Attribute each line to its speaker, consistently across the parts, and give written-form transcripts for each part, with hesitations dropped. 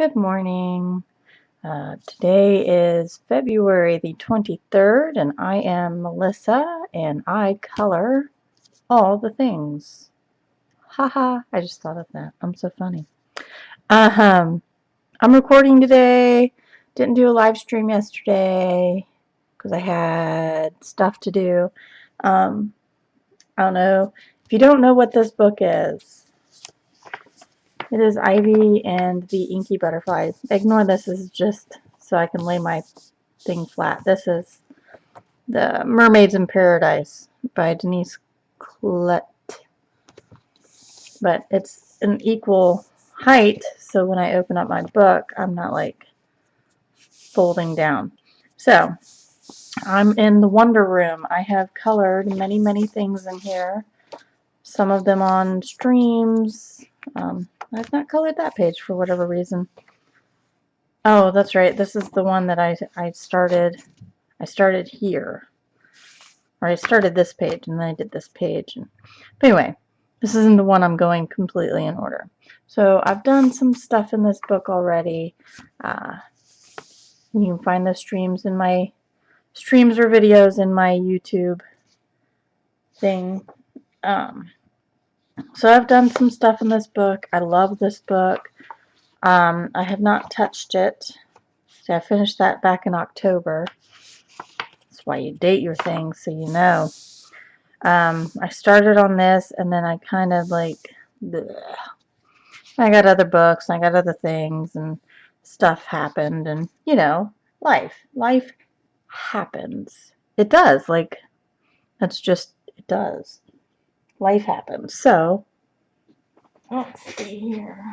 Speaker 1: Good morning. Today is February the 23rd, and I am Melissa, and I color all the things. Haha, I just thought of that. I'm so funny. I'm recording today. Didn't do a live stream yesterday because I had stuff to do. I don't know. If you don't know what this book is, it is Ivy and the Inky Butterflies. Ignore this is just so I can lay my thing flat. This is The Mermaids in Paradise by Denise Clett. But it's an equal height, so when I open up my book, I'm not like folding down. So, I'm in the Wonder Room. I have colored many, many things in here. Some of them on streams. I've not colored that page for whatever reason. Oh, that's right. This is the one that I started here. Or I started this page and then I did this page. But anyway, this isn't the one I'm going completely in order. So I've done some stuff in this book already. You can find the streams or videos in my YouTube thing. So I've done some stuff in this book. I love this book. I have not touched it. So I finished that back in October. That's why you date your things, so you know. I started on this, and then I kind of like, bleh. I got other books, and I got other things, and stuff happened, and, you know, life happens. It does, like, that's just, it does. Life happens. So, let's see here.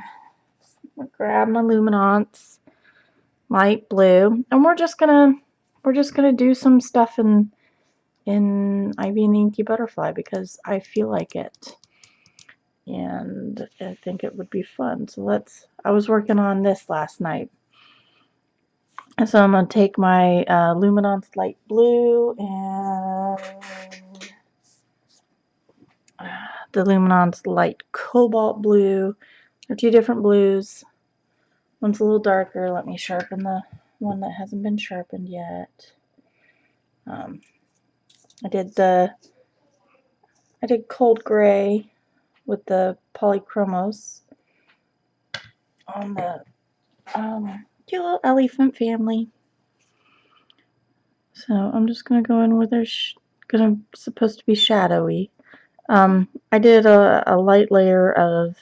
Speaker 1: I'm gonna grab my Luminance, light blue, and we're just gonna do some stuff in Ivy and the Inky Butterfly because I feel like it. And I think it would be fun. So I was working on this last night. So I'm going to take my Luminance light blue and the Luminance light cobalt blue. They're two different blues. One's a little darker. Let me sharpen the one that hasn't been sharpened yet. I did cold gray with the Polychromos on the cute little elephant family. So I'm just gonna go in where there's supposed to be shadowy. I did a light layer of,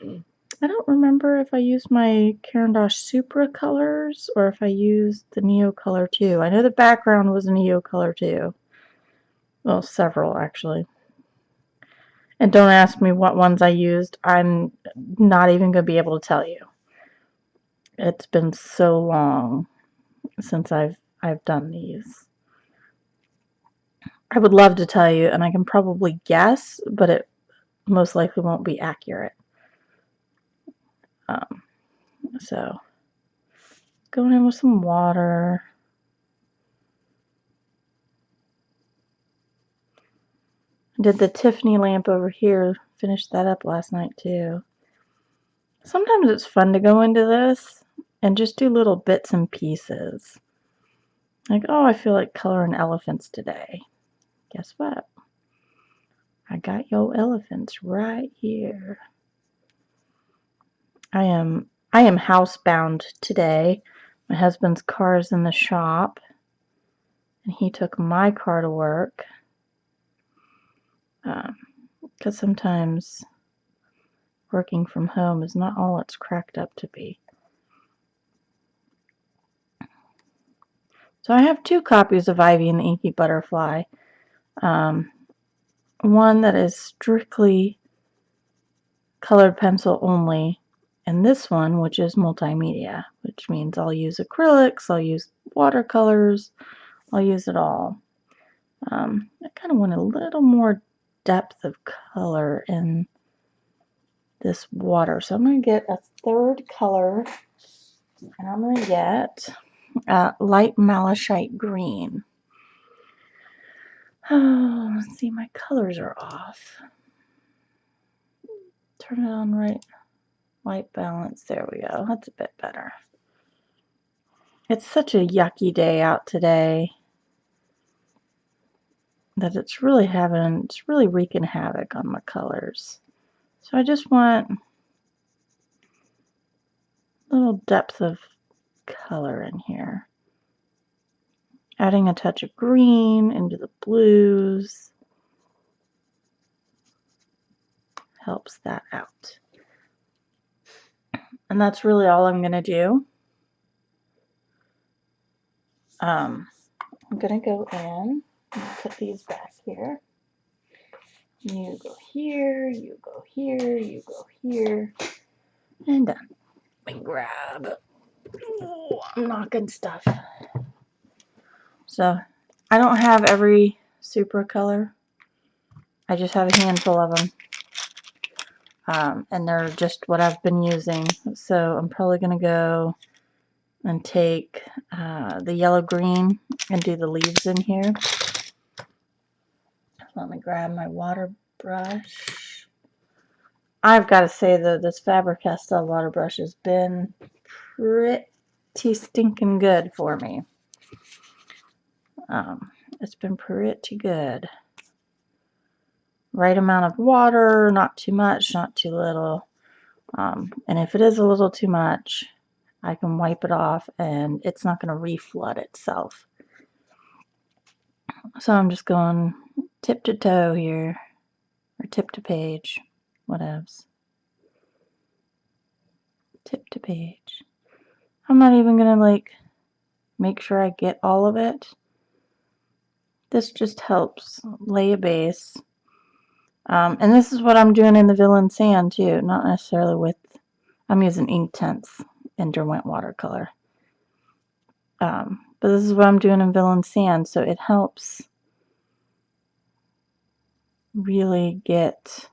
Speaker 1: I don't remember if I used my Caran Supracolors or if I used the Neo Color 2. I know the background was a Neo Color 2. Well, several actually. And don't ask me what ones I used. I'm not even going to be able to tell you. It's been so long since I've done these. I would love to tell you, and I can probably guess, but it most likely won't be accurate. So, going in with some water. I did the Tiffany lamp over here. Finished that up last night too. Sometimes it's fun to go into this and just do little bits and pieces. Like, oh, I feel like coloring elephants today. Guess what? I got your elephants right here. I am housebound today. My husband's car is in the shop, and he took my car to work. Because sometimes working from home is not all it's cracked up to be. So I have 2 copies of Ivy and the Inky Butterfly. One that is strictly colored pencil only, and this one, which is multimedia, which means I'll use acrylics, I'll use watercolors, I'll use it all. I kind of want a little more depth of color in this water, so I'm going to get a 3rd color, and I'm going to get light malachite green. Oh, let's see, my colors are off. Turn it on right. White balance, there we go. That's a bit better. It's such a yucky day out today that it's really wreaking havoc on my colors. So I just want a little depth of color in here. Adding a touch of green into the blues helps that out. And that's really all I'm going to do. I'm going to go in and put these back here. You go here, you go here, you go here, and done. Let me grab. Ooh, I'm knocking stuff. So I don't have every Supracolor. I just have a handful of them. And they're just what I've been using. So I'm probably going to go and take the yellow green and do the leaves in here. Let me grab my water brush. I've got to say though, this Faber-Castell water brush has been pretty stinking good for me. It's been pretty good. Right amount of water, not too much, not too little. And if it is a little too much, I can wipe it off and it's not going to reflood itself. So I'm just going tip to toe here, or tip to page, whatevs. Tip to page. I'm not even going to like make sure I get all of it. This just helps lay a base. And this is what I'm doing in the Villain Sand too, not necessarily with, I'm using Inktense in Derwent watercolor. But this is what I'm doing in Villain Sand, so it helps really get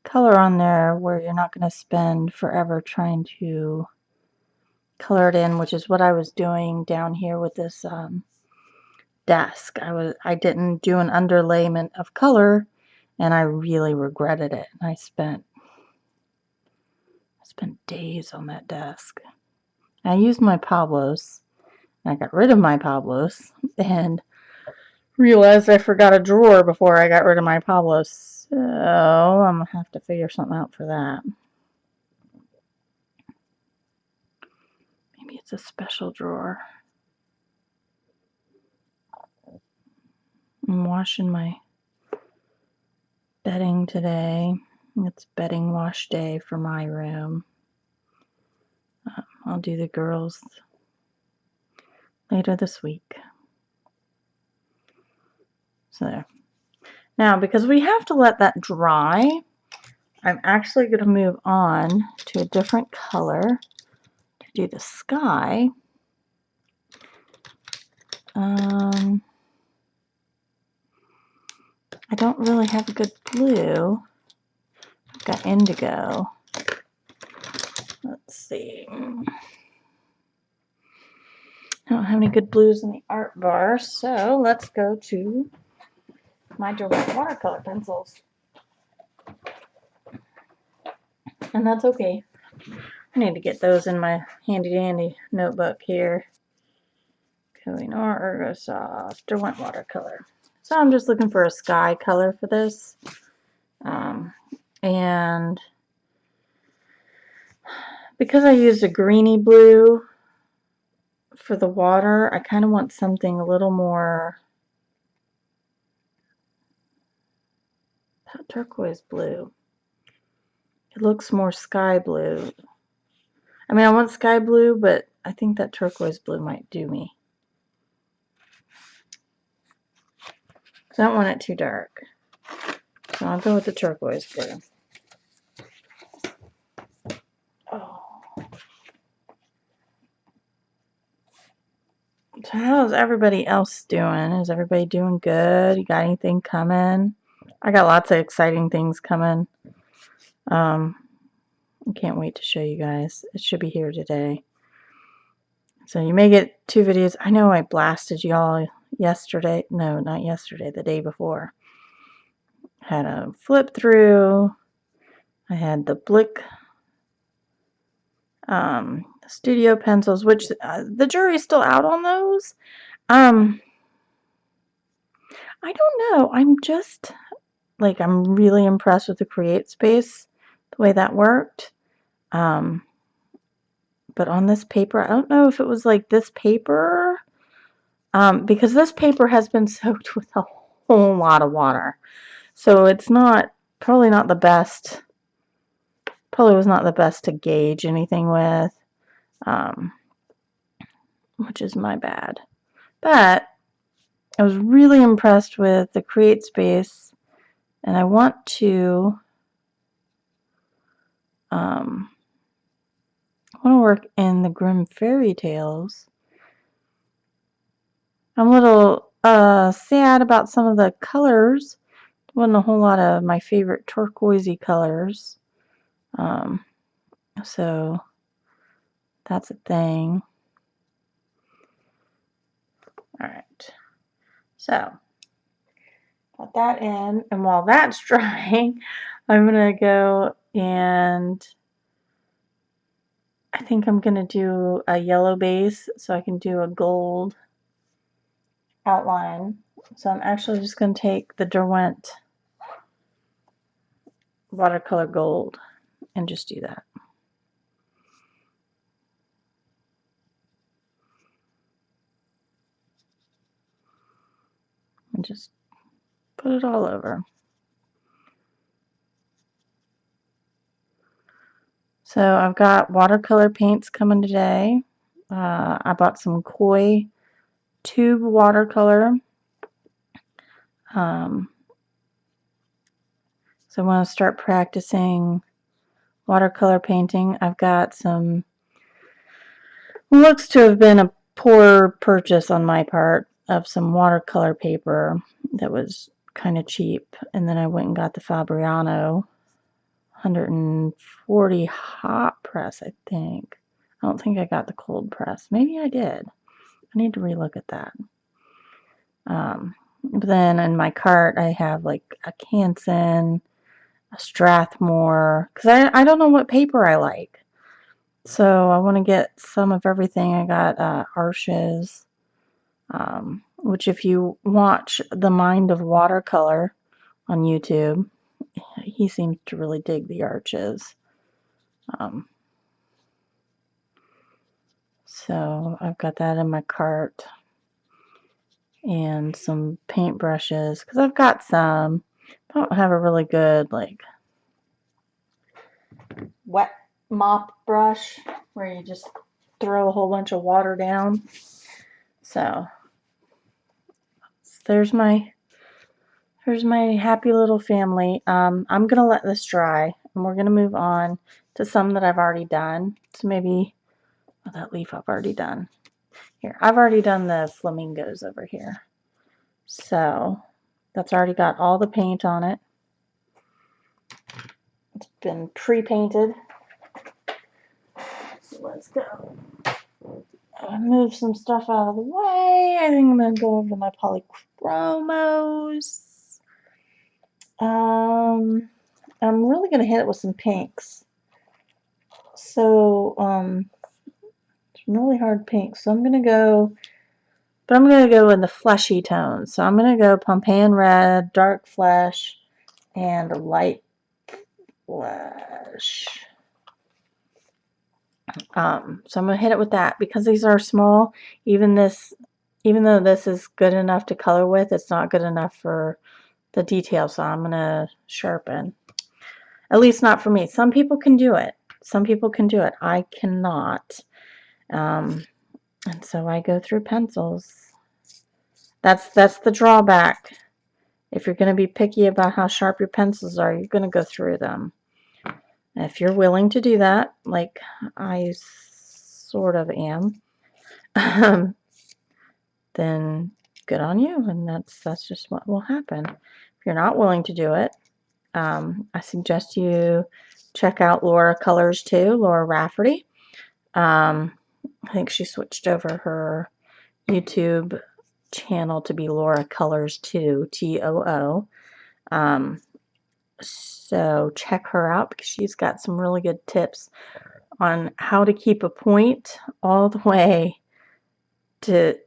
Speaker 1: color on there where you're not going to spend forever trying to color it in, which is what I was doing down here with this desk. I didn't do an underlayment of color, and I really regretted it. I spent days on that desk. I used my Pablos. I got rid of my Pablos and realized I forgot a drawer before I got rid of my Pablos. So I'm going to have to figure something out for that. Maybe it's a special drawer. I'm washing my bedding today. It's bedding wash day for my room. I'll do the girls later this week. So there. Now, because we have to let that dry, I'm actually going to move on to a different color to do the sky. I don't really have a good blue. I've got indigo. Let's see. I don't have any good blues in the art bar, so let's go to my Derwent watercolor pencils. And that's okay. I need to get those in my handy-dandy notebook here. Kohinoor, Ergosoft, Derwent watercolor. So I'm just looking for a sky color for this. And because I used a greeny blue for the water, I kind of want something a little more turquoise blue. It looks more sky blue. I mean, I want sky blue, but I think that turquoise blue might do me. I don't want it too dark. So I'll go with the turquoise blue. Oh. So how's everybody else doing? Is everybody doing good? You got anything coming? I got lots of exciting things coming. I can't wait to show you guys. It should be here today. So you may get 2 videos. I know I blasted y'all yesterday. No, not yesterday. The day before. Had a flip through. I had the Blick Studio pencils, which the jury's still out on those. I don't know. I'm just like, I'm really impressed with the Create Space, the way that worked. But on this paper, I don't know if it was like this paper, because this paper has been soaked with a whole lot of water. So it's probably not the best, probably was not the best to gauge anything with, which is my bad. But I was really impressed with the Create Space, and I want to work in the Grimm Fairy Tales. I'm a little sad about some of the colors. Wasn't a whole lot of my favorite turquoisey colors. So that's a thing. Alright. So got that in, and while that's drying, I'm gonna go and I think I'm gonna do a yellow base so I can do a gold outline. So I'm actually just gonna take the Derwent watercolor gold and just do that. And just put it all over. So I've got watercolor paints coming today. I bought some Koi tube watercolor. So I want to start practicing watercolor painting. I've got some, looks to have been a poor purchase on my part, of some watercolor paper that was kind of cheap, and then I went and got the Fabriano 140 hot press, I think. I don't think I got the cold press. Maybe I did. I need to relook at that. But then in my cart I have like a Canson, a Strathmore, because I don't know what paper I like. So I want to get some of everything. I got Arches, which if you watch The Mind of Watercolor on YouTube, he seems to really dig the Arches. So I've got that in my cart. And some paint brushes, because I've got some. I don't have a really good like wet mop brush where you just throw a whole bunch of water down. So there's my happy little family. I'm gonna let this dry, and we're gonna move on to some that I've already done. So maybe, oh, that leaf I've already done. Here, I've already done the flamingos over here. So that's already got all the paint on it. It's been pre-painted. So let's go. I'll move some stuff out of the way. I think I'm going to go over to my Polychromos. I'm really going to hit it with some pinks. So, some really hard pinks. So I'm going to go, but I'm going to go in the fleshy tones. So I'm going to go Pompeian Red, Dark Flesh, and Light Flesh. So I'm going to hit it with that because these are small. Even though this is good enough to color with, it's not good enough for the detail. So I'm going to sharpen. At least not for me. Some people can do it. Some people can do it. I cannot. And so I go through pencils. That's the drawback. If you're going to be picky about how sharp your pencils are, you're going to go through them. And if you're willing to do that, like I sort of am, then good on you, and that's just what will happen. If you're not willing to do it, I suggest you check out Laura Colors too, Laura Rafferty. I think she switched over her YouTube channel to be Laura Colors 2, TOO. So check her out because she's got some really good tips on how to keep a point all the way to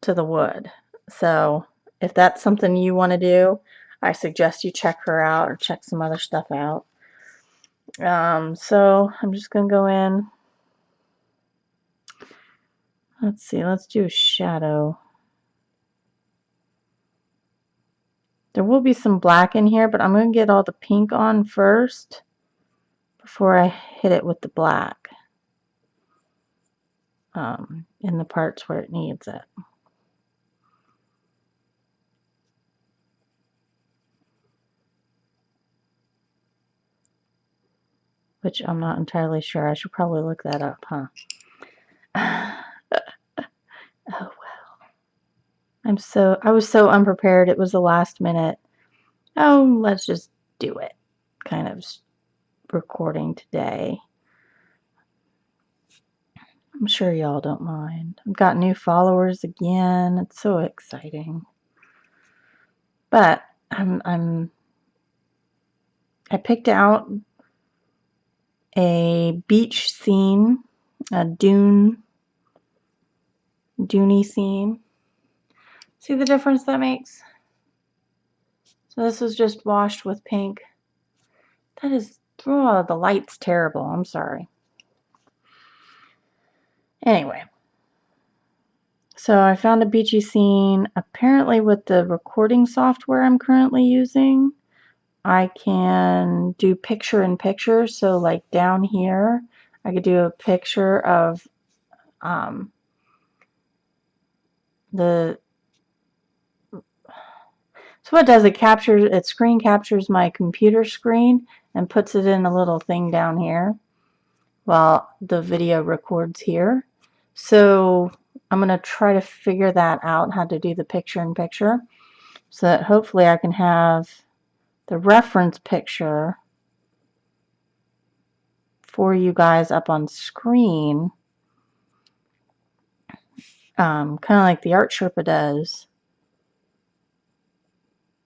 Speaker 1: the wood. So if that's something you want to do, I suggest you check her out or check some other stuff out. So I'm just going to go in. Let's see, let's do a shadow. There will be some black in here, but I'm going to get all the pink on first before I hit it with the black in the parts where it needs it. Which I'm not entirely sure. I should probably look that up, huh? Oh well. I was so unprepared. It was the last minute. Oh, let's just do it. Kind of recording today. I'm sure y'all don't mind. I've got new followers again. It's so exciting. But I picked out a beach scene, a duney scene. See the difference that makes? So this was just washed with pink. That is, oh, the light's terrible. I'm sorry. Anyway, so I found a beachy scene. Apparently with the recording software I'm currently using, I can do picture in picture. So like down here, I could do a picture of the, so what it does, it screen captures my computer screen and puts it in a little thing down here while the video records here. So I'm going to try to figure that out, how to do the picture in picture, so that hopefully I can have the reference picture for you guys up on screen, kind of like the Art Sherpa does,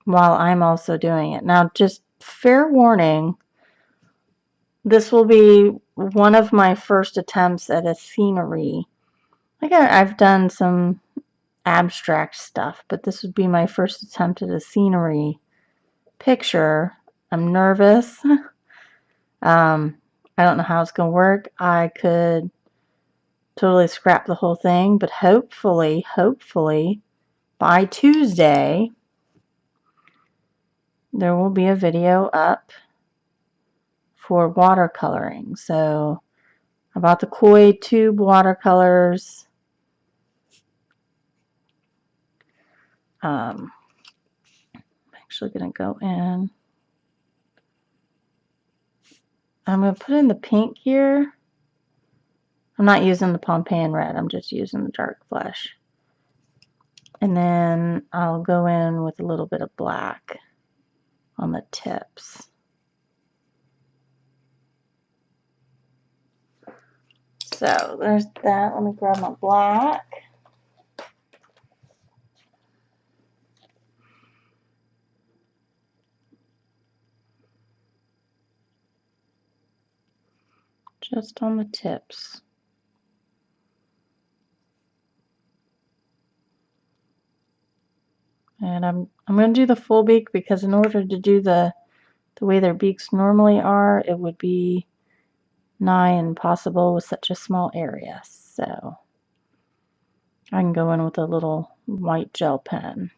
Speaker 1: while I'm also doing it. Now, just fair warning, this will be one of my first attempts at a scenery. Like I've done some abstract stuff, but this would be my first attempt at a scenery picture. I'm nervous. I don't know how it's going to work. I could totally scrap the whole thing, but hopefully by Tuesday there will be a video up for watercoloring. So I bought the Koi tube watercolors. I'm actually going to go in. I'm going to put in the pink here. I'm not using the Pompeian red. I'm just using the dark flesh. And then I'll go in with a little bit of black on the tips. So there's that. Let me grab my black. Just on the tips. And I'm going to do the full beak because in order to do the way their beaks normally are, it would be nigh impossible with such a small area. So I can go in with a little white gel pen.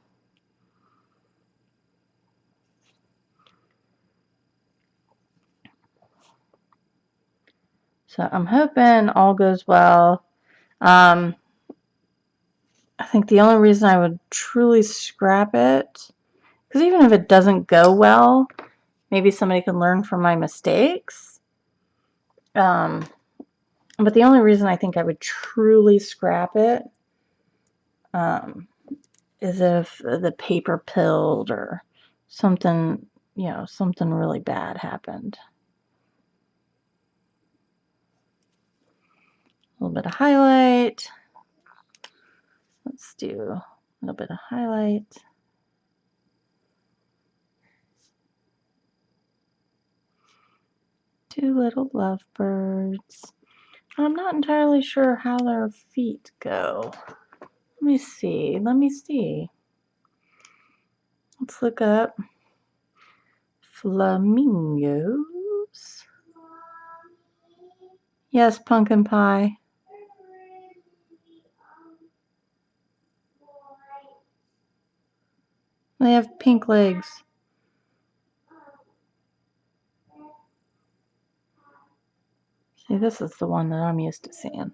Speaker 1: So I'm hoping all goes well. I think the only reason I would truly scrap it, because even if it doesn't go well, maybe somebody can learn from my mistakes. But the only reason I think I would truly scrap it is if the paper pilled or something, you know, something really bad happened. A little bit of highlight. Let's do a little bit of highlight. Two little lovebirds. I'm not entirely sure how their feet go. Let me see. Let's look up flamingos. Yes, pumpkin pie. They have pink legs. See, this is the one that I'm used to seeing.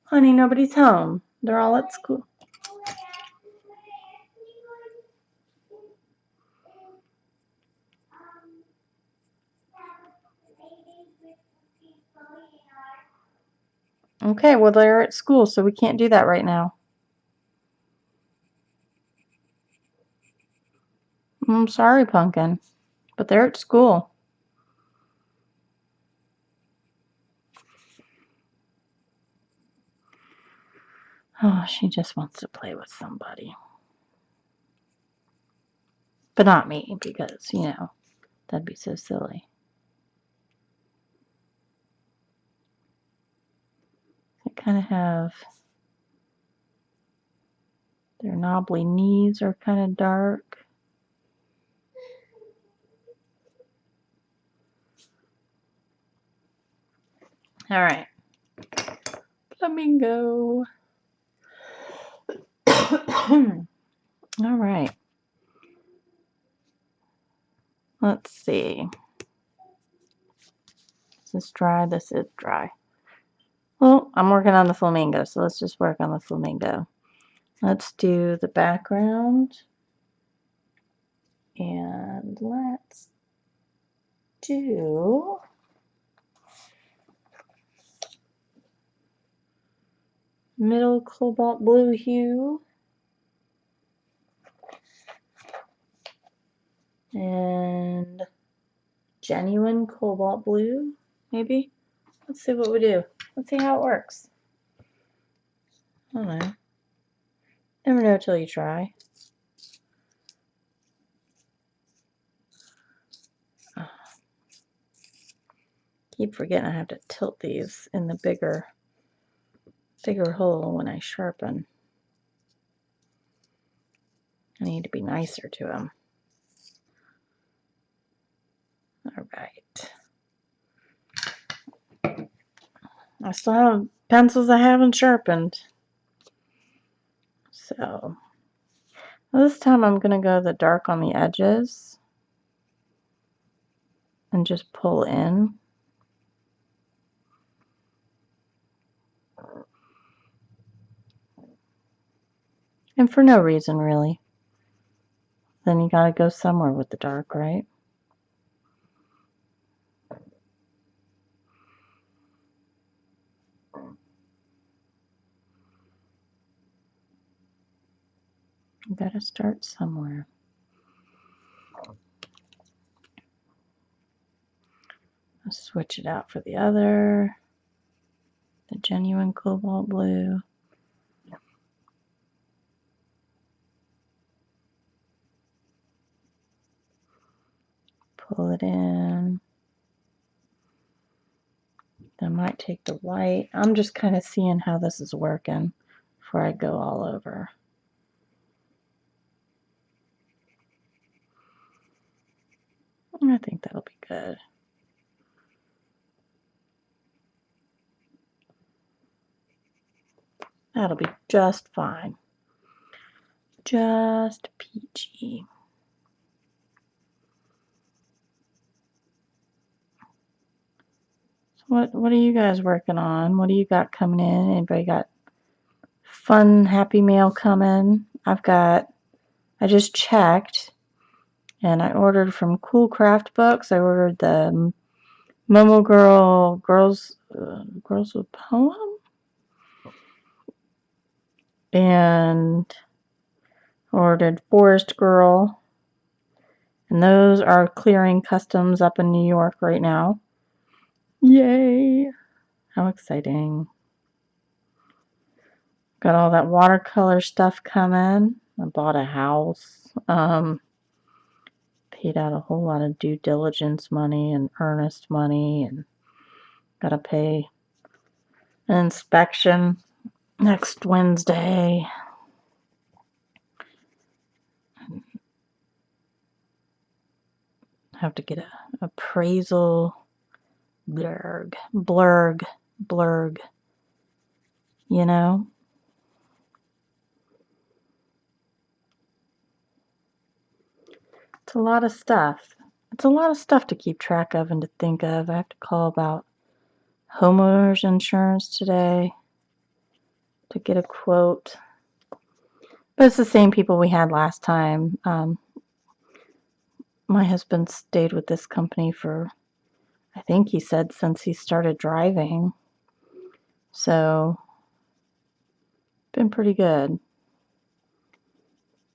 Speaker 1: Honey, nobody's home. They're all at school. Okay, well, they're at school, so we can't do that right now. I'm sorry, Pumpkin, but they're at school. Oh, she just wants to play with somebody. But not me, because, you know, that'd be so silly. They kind of have... Their knobbly knees are kind of dark. All right. Flamingo. All right. Let's see. This is dry. This is dry. Well, I'm working on the flamingo, so let's just work on the flamingo. Let's do the background. And let's do middle cobalt blue hue. And genuine cobalt blue, maybe? Let's see what we do. Let's see how it works. I don't know. Never know till you try. Keep forgetting I have to tilt these in the bigger hole when I sharpen. I need to be nicer to them. All right. I still have pencils I haven't sharpened. So this time I'm going to go the dark on the edges and just pull in. And for no reason, really. Then you gotta go somewhere with the dark, right? You gotta start somewhere. I'll switch it out for the other. The genuine cobalt blue. Pull it in. I might take the white. I'm just kind of seeing how this is working before I go all over. I think that'll be good. That'll be just fine. Just peachy. So what are you guys working on? What do you got coming in? Anybody got fun, happy mail coming? I just checked, and I ordered from Cool Craft Books. I ordered the Momo Girls with Poem, and ordered Forest Girl, and those are clearing customs up in New York right now. Yay! How exciting! Got all that watercolor stuff coming. I bought a house. paid out a whole lot of due diligence money and earnest money, and gotta pay an inspection next Wednesday. Have to get a appraisal. Blurg, you know? It's a lot of stuff. It's a lot of stuff to keep track of and to think of. I have to call about homeowners insurance today to get a quote. But it's the same people we had last time. My husband stayed with this company for, I think he said, since he started driving. So, been pretty good.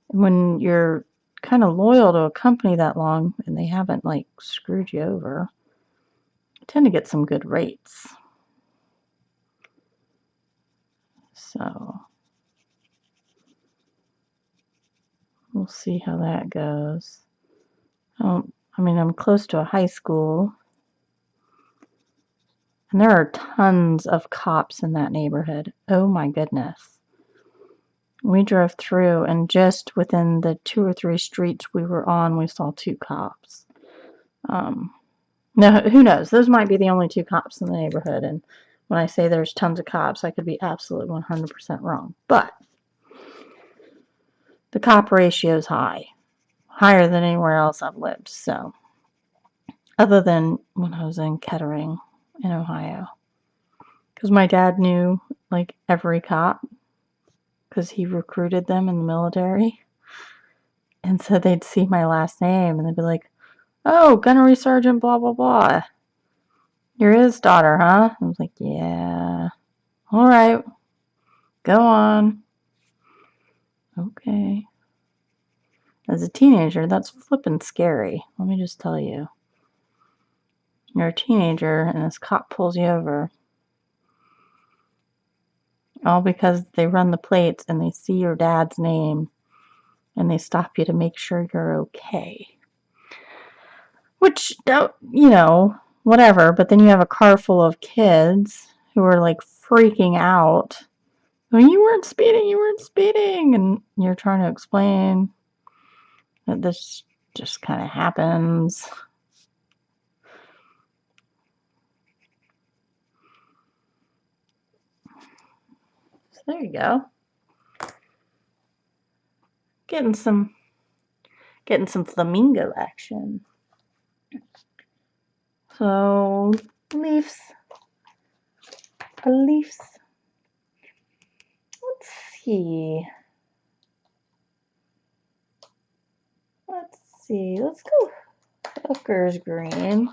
Speaker 1: And when you're kind of loyal to a company that long and they haven't like screwed you over, you tend to get some good rates. So, we'll see how that goes. I mean, I'm close to a high school, and there are tons of cops in that neighborhood. Oh my goodness. We drove through, and just within the 2 or 3 streets we were on, we saw 2 cops. Now, who knows? Those might be the only 2 cops in the neighborhood, and when I say there's tons of cops, I could be absolutely 100% wrong. But the cop ratio is high. Higher than anywhere else I've lived, so. Other than when I was in Kettering, in Ohio. Because my dad knew, like, every cop. Because he recruited them in the military. And so they'd see my last name, and they'd be like, oh, Gunnery Sergeant blah, blah, blah. You're his daughter, huh? I was like, yeah. All right. Go on. Okay. As a teenager, that's flippin' scary. Let me just tell you. You're a teenager, and this cop pulls you over. All because they run the plates, and they see your dad's name, and they stop you to make sure you're okay. Which, you know, whatever. But then you have a car full of kids who are, like, freaking out. Well, you weren't speeding, and you're trying to explain that this just kind of happens. So there you go. Getting some flamingo action. So leaves. Let's see. Let's go Hooker's green.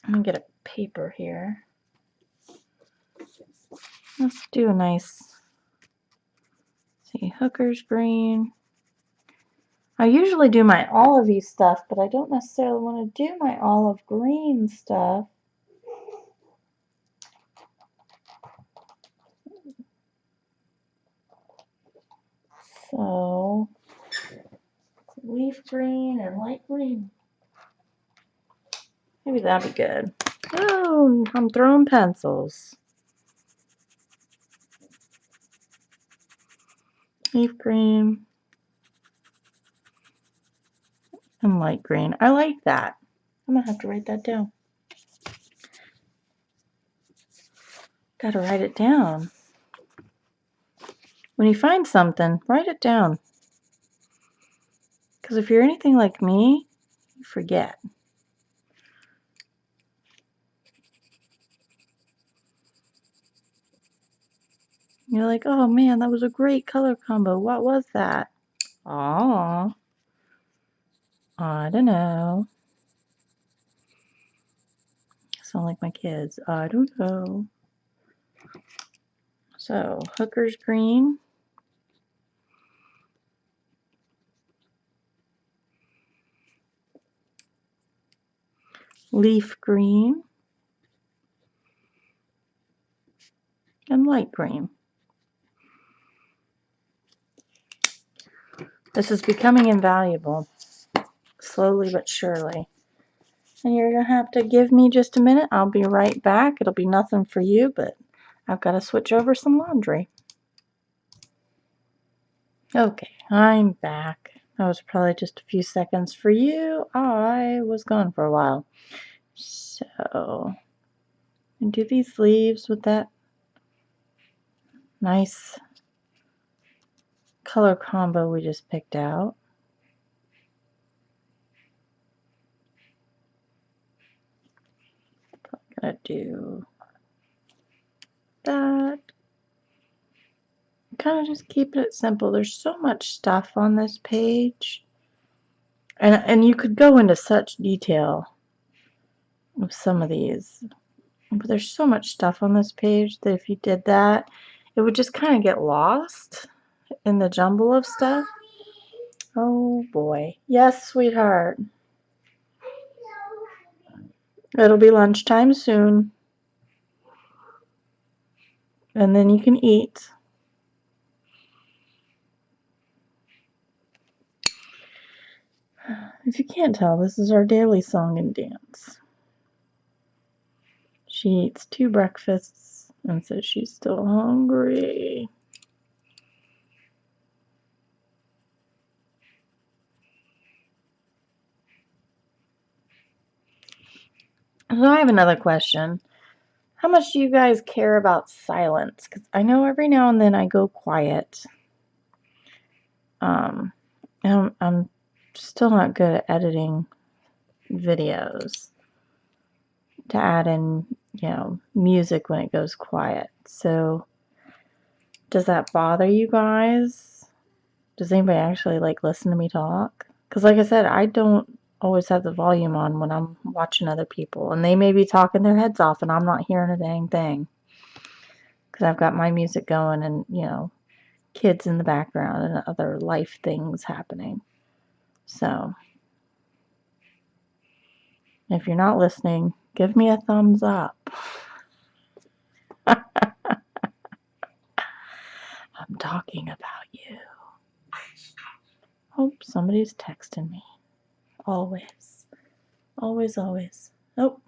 Speaker 1: Let me get a paper here. Let's do a nice, see, Hooker's green. I usually do my olivey stuff, but I don't necessarily want to do my olive green stuff. So, leaf green and light green. Maybe that'd be good. Oh, I'm throwing pencils. Leaf green and light green. I like that. I'm gonna have to write that down. Gotta write it down. When you find something, write it down. Because if you're anything like me, you forget. You're like, oh man, that was a great color combo. What was that? Aw. I don't know. Sound like my kids. I don't know. So, Hooker's green. Leaf green. And light green. This is becoming invaluable. slowly but surely. And you're going to have to give me just a minute. I'll be right back. It'll be nothing for you, but I've got to switch over some laundry. Okay, I'm back. That was probably just a few seconds for you. I was gone for a while. So, and do these leaves with that nice color combo we just picked out. Gonna do that. Kind of just keeping it simple. There's so much stuff on this page, and you could go into such detail with some of these, but there's so much stuff on this page that if you did that, it would just kind of get lost in the jumble of stuff. Oh boy. Yes, sweetheart. It'll be lunchtime soon. And then you can eat. If you can't tell, this is our daily song and dance. She eats 2 breakfasts and says she's still hungry. So I have another question. How much do you guys care about silence? Because I know every now and then I go quiet. And I'm still not good at editing videos to add in, music when it goes quiet. So does that bother you guys? Does anybody actually listen to me talk? Because like I said, I don't always have the volume on when I'm watching other people, and they may be talking their heads off and I'm not hearing a dang thing because I've got my music going and kids in the background and other life things happening. So if you're not listening, give me a thumbs up. I'm talking about you. Oh, somebody's texting me. Always. Always, always. Oh,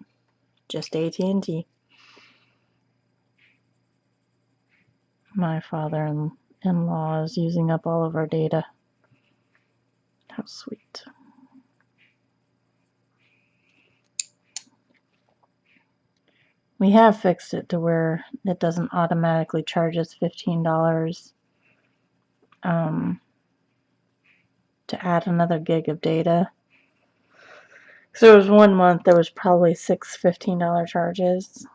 Speaker 1: just AT&T. My father-in-law is using up all of our data. How sweet. We have fixed it to where it doesn't automatically charge us $15 to add another gig of data. So there was 1 month there was probably 6 $15 charges.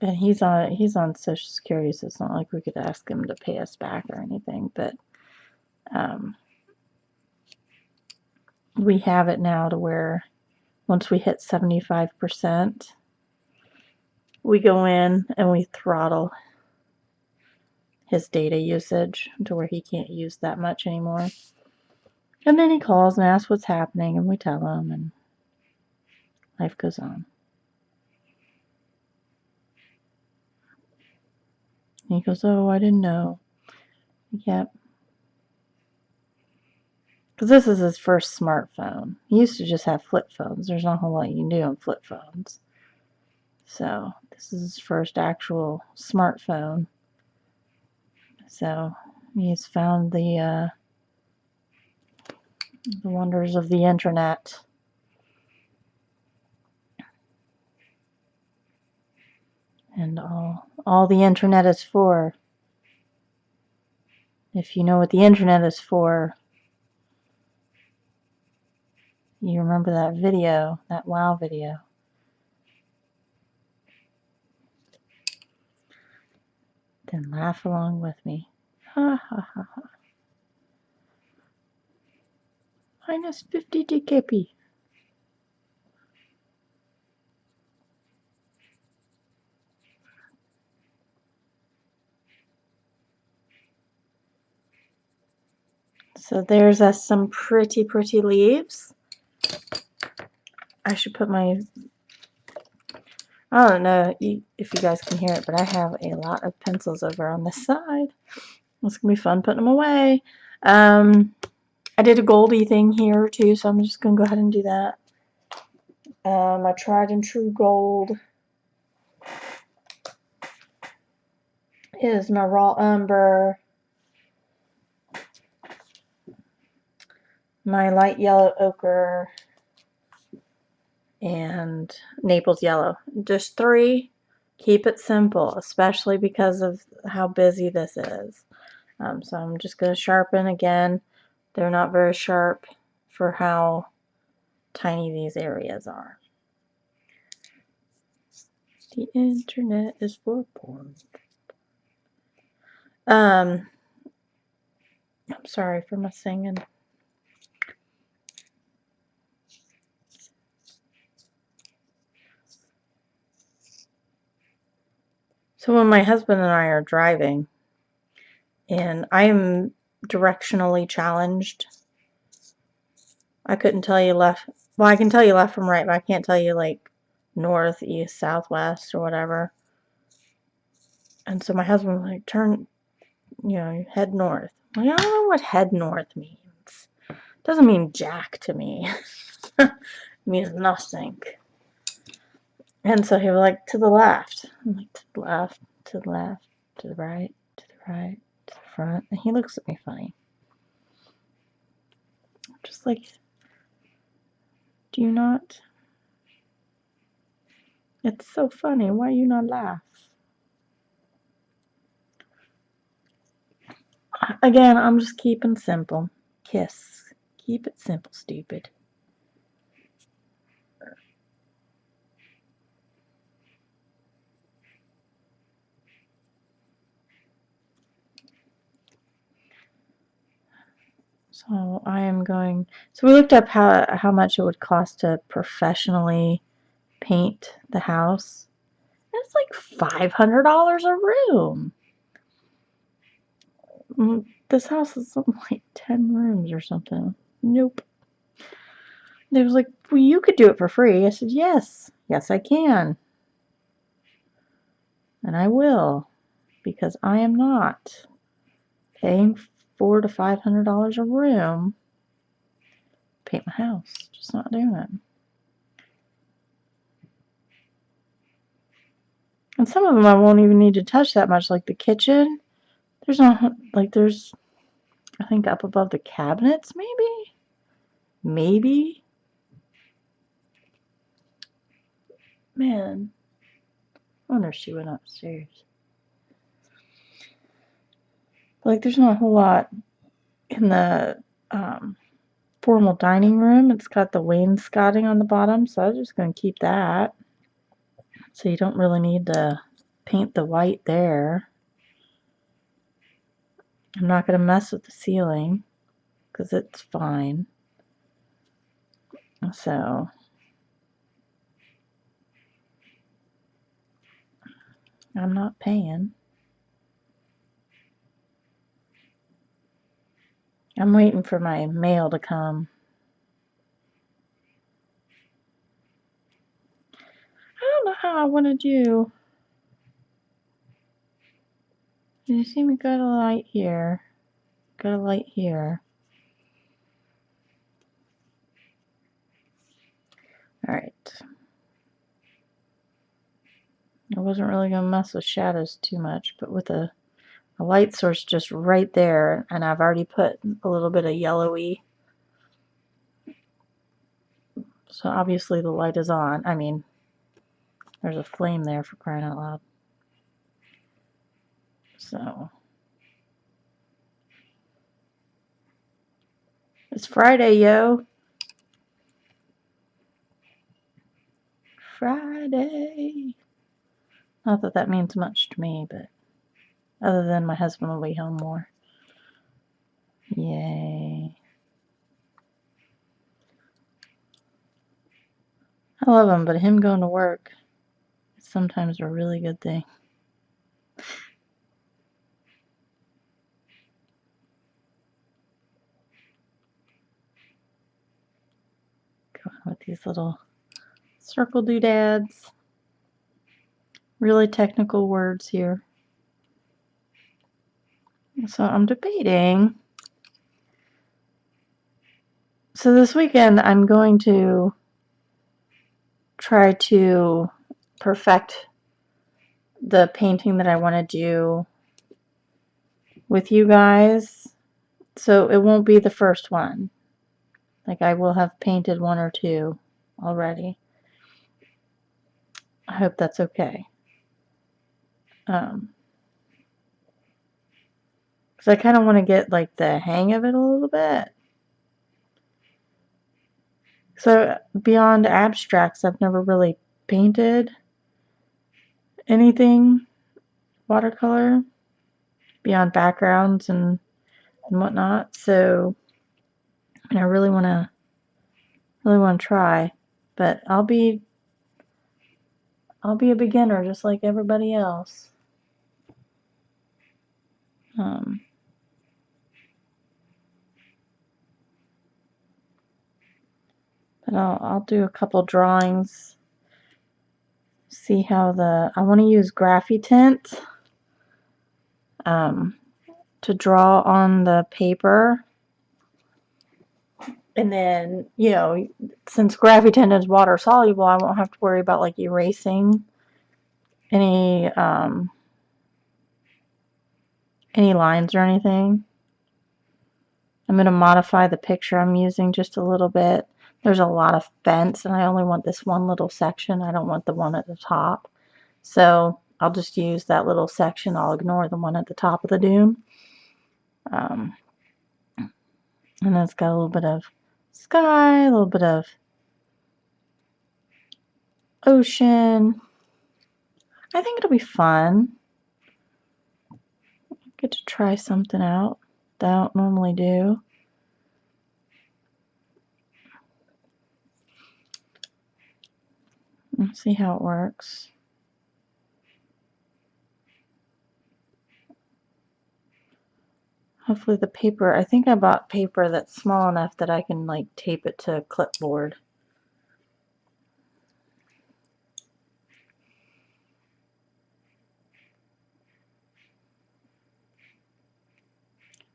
Speaker 1: And he's on Social Security, so it's not like we could ask him to pay us back or anything, but we have it now to where once we hit 75%, we go in and we throttle his data usage to where he can't use that much anymore. And then he calls and asks what's happening, and we tell him, and life goes on. And he goes, oh, I didn't know. Yep. Because this is his first smartphone. He used to just have flip phones. There's not a whole lot you can do on flip phones. So this is his first actual smartphone. So he's found the wonders of the internet. And all the internet is for. If you know what the internet is for, you remember that video, that wow video. Then laugh along with me. Ha ha ha ha. Minus 50 DKP. So there's some pretty leaves. I should put my, I don't know if you guys can hear it, but I have a lot of pencils over on this side. It's going to be fun putting them away. I did a goldy thing here too, so I'm just going to go ahead and do that. My tried and true gold is my raw umber, my light yellow ochre, and Naples yellow. Just 3. Keep it simple, especially because of how busy this is. So I'm just going to sharpen again. They're not very sharp for how tiny these areas are. The internet is for porn. I'm sorry for my singing. So when my husband and I are driving, and I am directionally challenged, I couldn't tell you left. Well, I can tell you left from right, but I can't tell you like north, east, southwest, or whatever. And so my husband was like, turn, head north. Like, I don't know what head north means. It doesn't mean jack to me. It means nothing. And so he was like, to the left. I'm like, to the left, to the left, to the right, to the right, to the front. And he looks at me funny. I'm just like, do you not? It's so funny. Why you not laugh? Again, I'm just keeping simple. Kiss. Keep it simple, stupid. So I am going. So we looked up how much it would cost to professionally paint the house. It's like $500 a room. This house is something like 10 rooms or something. Nope. They was like, well, you could do it for free. I said, yes. Yes, I can. And I will. Because I am not paying $400 to $500 a room to paint my house. Just not doing it. And some of them I won't even need to touch that much. Like the kitchen. There's not, like there's, I think up above the cabinets maybe? Maybe? Man. I wonder if she went upstairs. Like there's not a whole lot in the formal dining room. It's got the wainscoting on the bottom, so I'm just going to keep that. So you don't really need to paint the white there. I'm not going to mess with the ceiling because it's fine. So I'm not paying. I'm waiting for my mail to come. I don't know how I want to do. You see me got a light here. Got a light here. Alright. I wasn't really going to mess with shadows too much, but with a light source just right there, and I've already put a little bit of yellowy. So obviously the light is on. I mean, there's a flame there for crying out loud. So it's Friday, yo. Friday. Not that that means much to me, but other than my husband will be home more. Yay. I love him, but him going to work is sometimes a really good thing. Going with these little circle doodads. Really technical words here. So I'm debating So this weekend I'm going to try to perfect the painting that I want to do with you guys. So it won't be the first one. Like, I will have painted one or two already. I hope that's okay. Because I kind of want to get like the hang of it a little bit. So beyond abstracts, I've never really painted anything watercolor beyond backgrounds and whatnot. So I really want to try, but I'll be a beginner just like everybody else. But I'll do a couple drawings. See how I want to use Graphy Tint to draw on the paper. And then, you know, since Graphy Tint is water soluble, I won't have to worry about like erasing any lines or anything. I'm going to modify the picture I'm using just a little bit. There's a lot of fence, and I only want this one little section. I don't want the one at the top. So I'll just use that little section. I'll ignore the one at the top of the dune. And it's got a little bit of sky, a little bit of ocean. I think it'll be fun. Get to try something out that I don't normally do. Let's see how it works. Hopefully the paper, I think I bought paper that's small enough that I can like tape it to a clipboard.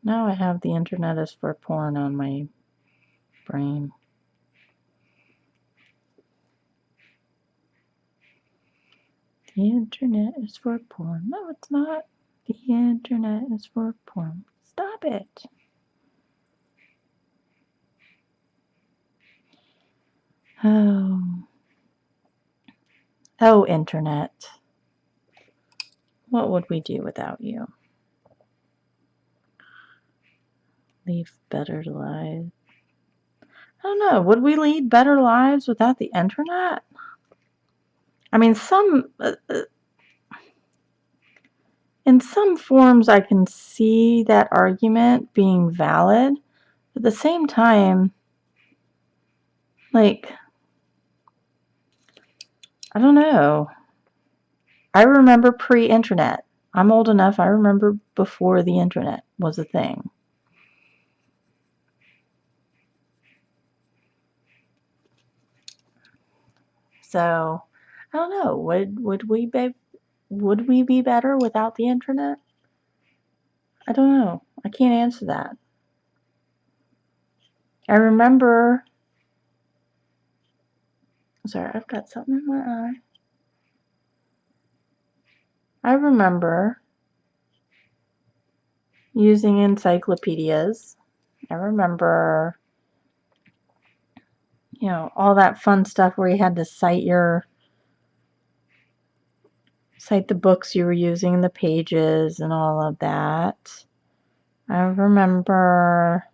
Speaker 1: Now I have the internet is for porn on my brain. The internet is for porn. No, it's not. The internet is for porn. Stop it. Oh. Oh, internet. What would we do without you? Leave better lives. I don't know. Would we lead better lives without the internet? I mean, in some forms I can see that argument being valid. At the same time, like, I don't know. I remember pre-internet. I'm old enough, I remember before the internet was a thing. So, I don't know. Would we be better without the internet? I don't know. I can't answer that. I remember. Sorry, I've got something in my eye. I remember using encyclopedias. I remember, you know, all that fun stuff where you had to cite the books you were using in the pages and all of that. I remember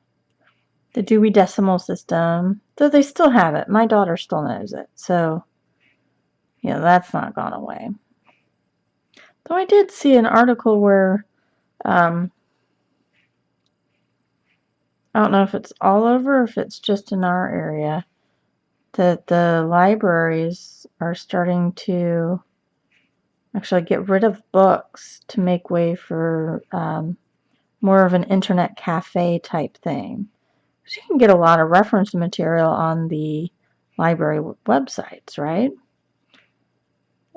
Speaker 1: the Dewey Decimal System, though they still have it. My daughter still knows it, so, you know, that's not gone away. Though I did see an article where, I don't know if it's all over or if it's just in our area, that the libraries are starting to actually get rid of books to make way for more of an internet cafe type thing. So you can get a lot of reference material on the library websites, right?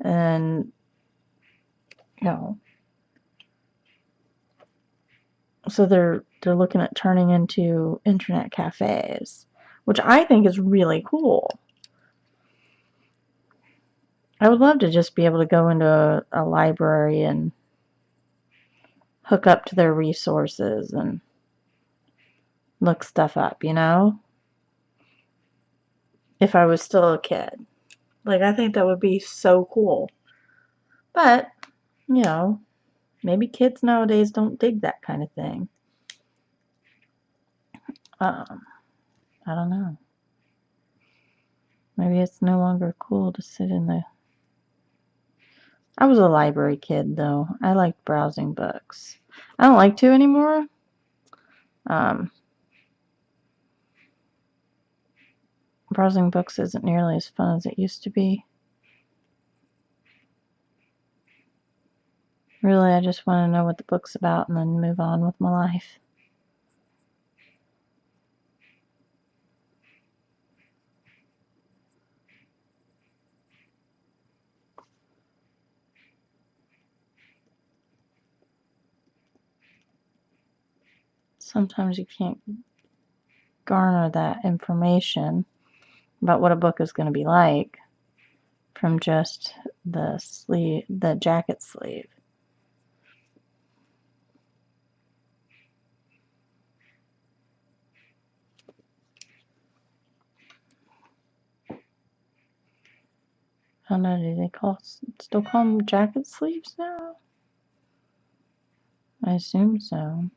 Speaker 1: And, you know, so they're looking at turning into internet cafes, which I think is really cool. I would love to just be able to go into a library and hook up to their resources and look stuff up, you know? If I was still a kid. Like, I think that would be so cool. But, you know, maybe kids nowadays don't dig that kind of thing. I don't know. Maybe it's no longer cool to sit in the... I was a library kid, though. I liked browsing books. I don't like to anymore. Browsing books isn't nearly as fun as it used to be. Really, I just want to know what the book's about and then move on with my life. Sometimes you can't garner that information about what a book is going to be like from just the jacket sleeve. I don't know, do they still call them jacket sleeves now? I assume so.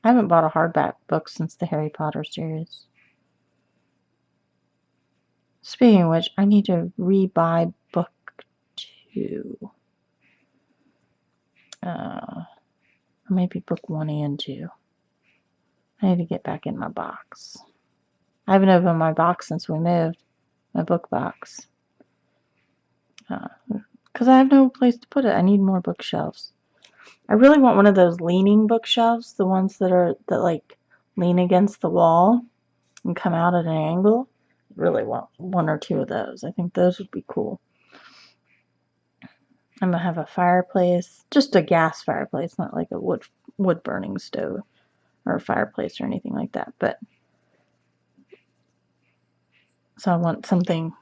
Speaker 1: I haven't bought a hardback book since the Harry Potter series. Speaking of which, I need to re-buy book 2. Or maybe book 1 and 2. I need to get back in my box. I haven't opened my box since we moved. My book box. Because I have no place to put it. I need more bookshelves. I really want one of those leaning bookshelves. The ones that like lean against the wall and come out at an angle. I really want 1 or 2 of those. I think those would be cool. I'm going to have a fireplace. Just a gas fireplace. Not like a wood burning stove. Or a fireplace or anything like that. But so I want something.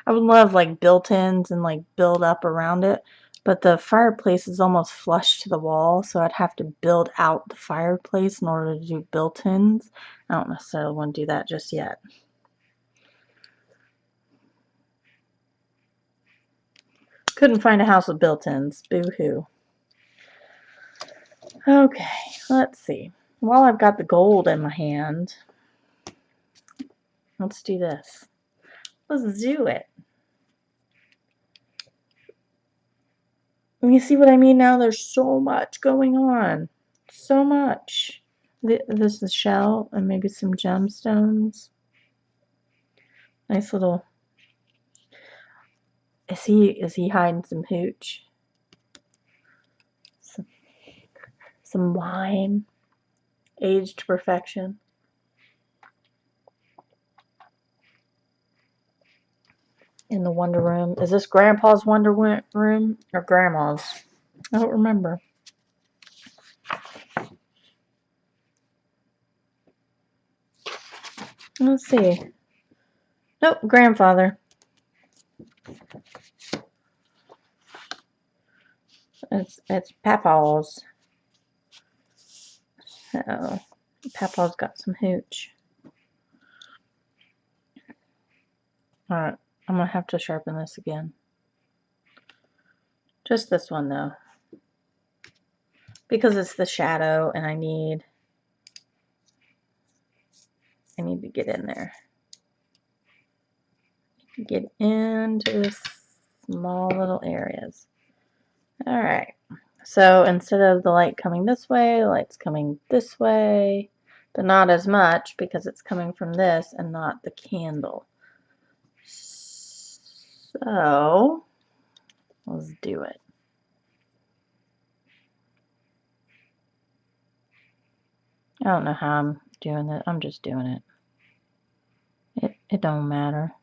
Speaker 1: I would love like built-ins and like build up around it, but the fireplace is almost flush to the wall, so I'd have to build out the fireplace in order to do built-ins. I don't necessarily want to do that just yet. Couldn't find a house with built-ins. Boo-hoo. Okay, let's see. While I've got the gold in my hand, let's do this. Let's do it. You see what I mean now? There's so much going on. So much. This is shell and maybe some gemstones. Nice little... Is he hiding some hooch? Some wine. Aged to perfection. In the Wonder Room. Is this Grandpa's Wonder Room or Grandma's? I don't remember. Let's see. Nope, Grandfather. It's Papa's. Uh-oh. Papa's got some hooch. Alright, I'm going to have to sharpen this again. Just this one, though. Because it's the shadow, and I need to get in there. Get into the small little areas. Alright. So instead of the light coming this way, the light's coming this way. But not as much because it's coming from this and not the candle. So let's do it. I don't know how I'm doing it. I'm just doing it. It don't matter.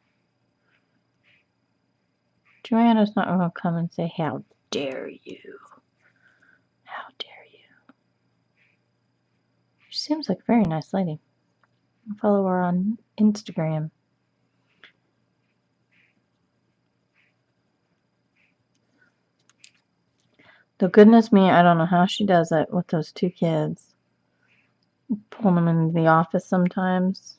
Speaker 1: Joanna's not going to come and say, "How dare you? How dare you?" She seems like a very nice lady. Follow her on Instagram. Though goodness me, I don't know how she does it with those 2 kids. Pulling them into the office sometimes.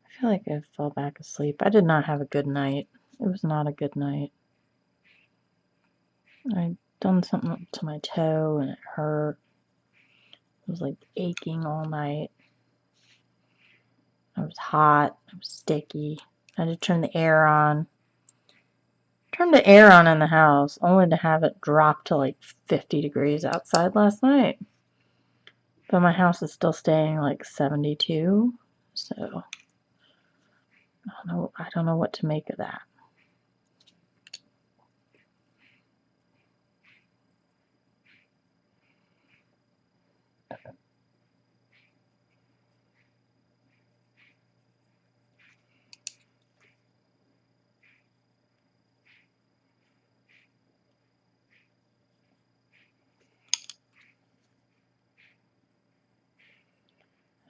Speaker 1: I feel like I fell back asleep. I did not have a good night. It was not a good night. I'd done something to my toe and it hurt. It was like aching all night. I was hot. I was sticky. I had to turn the air on. Turned the air on in the house, only to have it drop to like 50 degrees outside last night. But my house is still staying like 72, so I don't know what to make of that.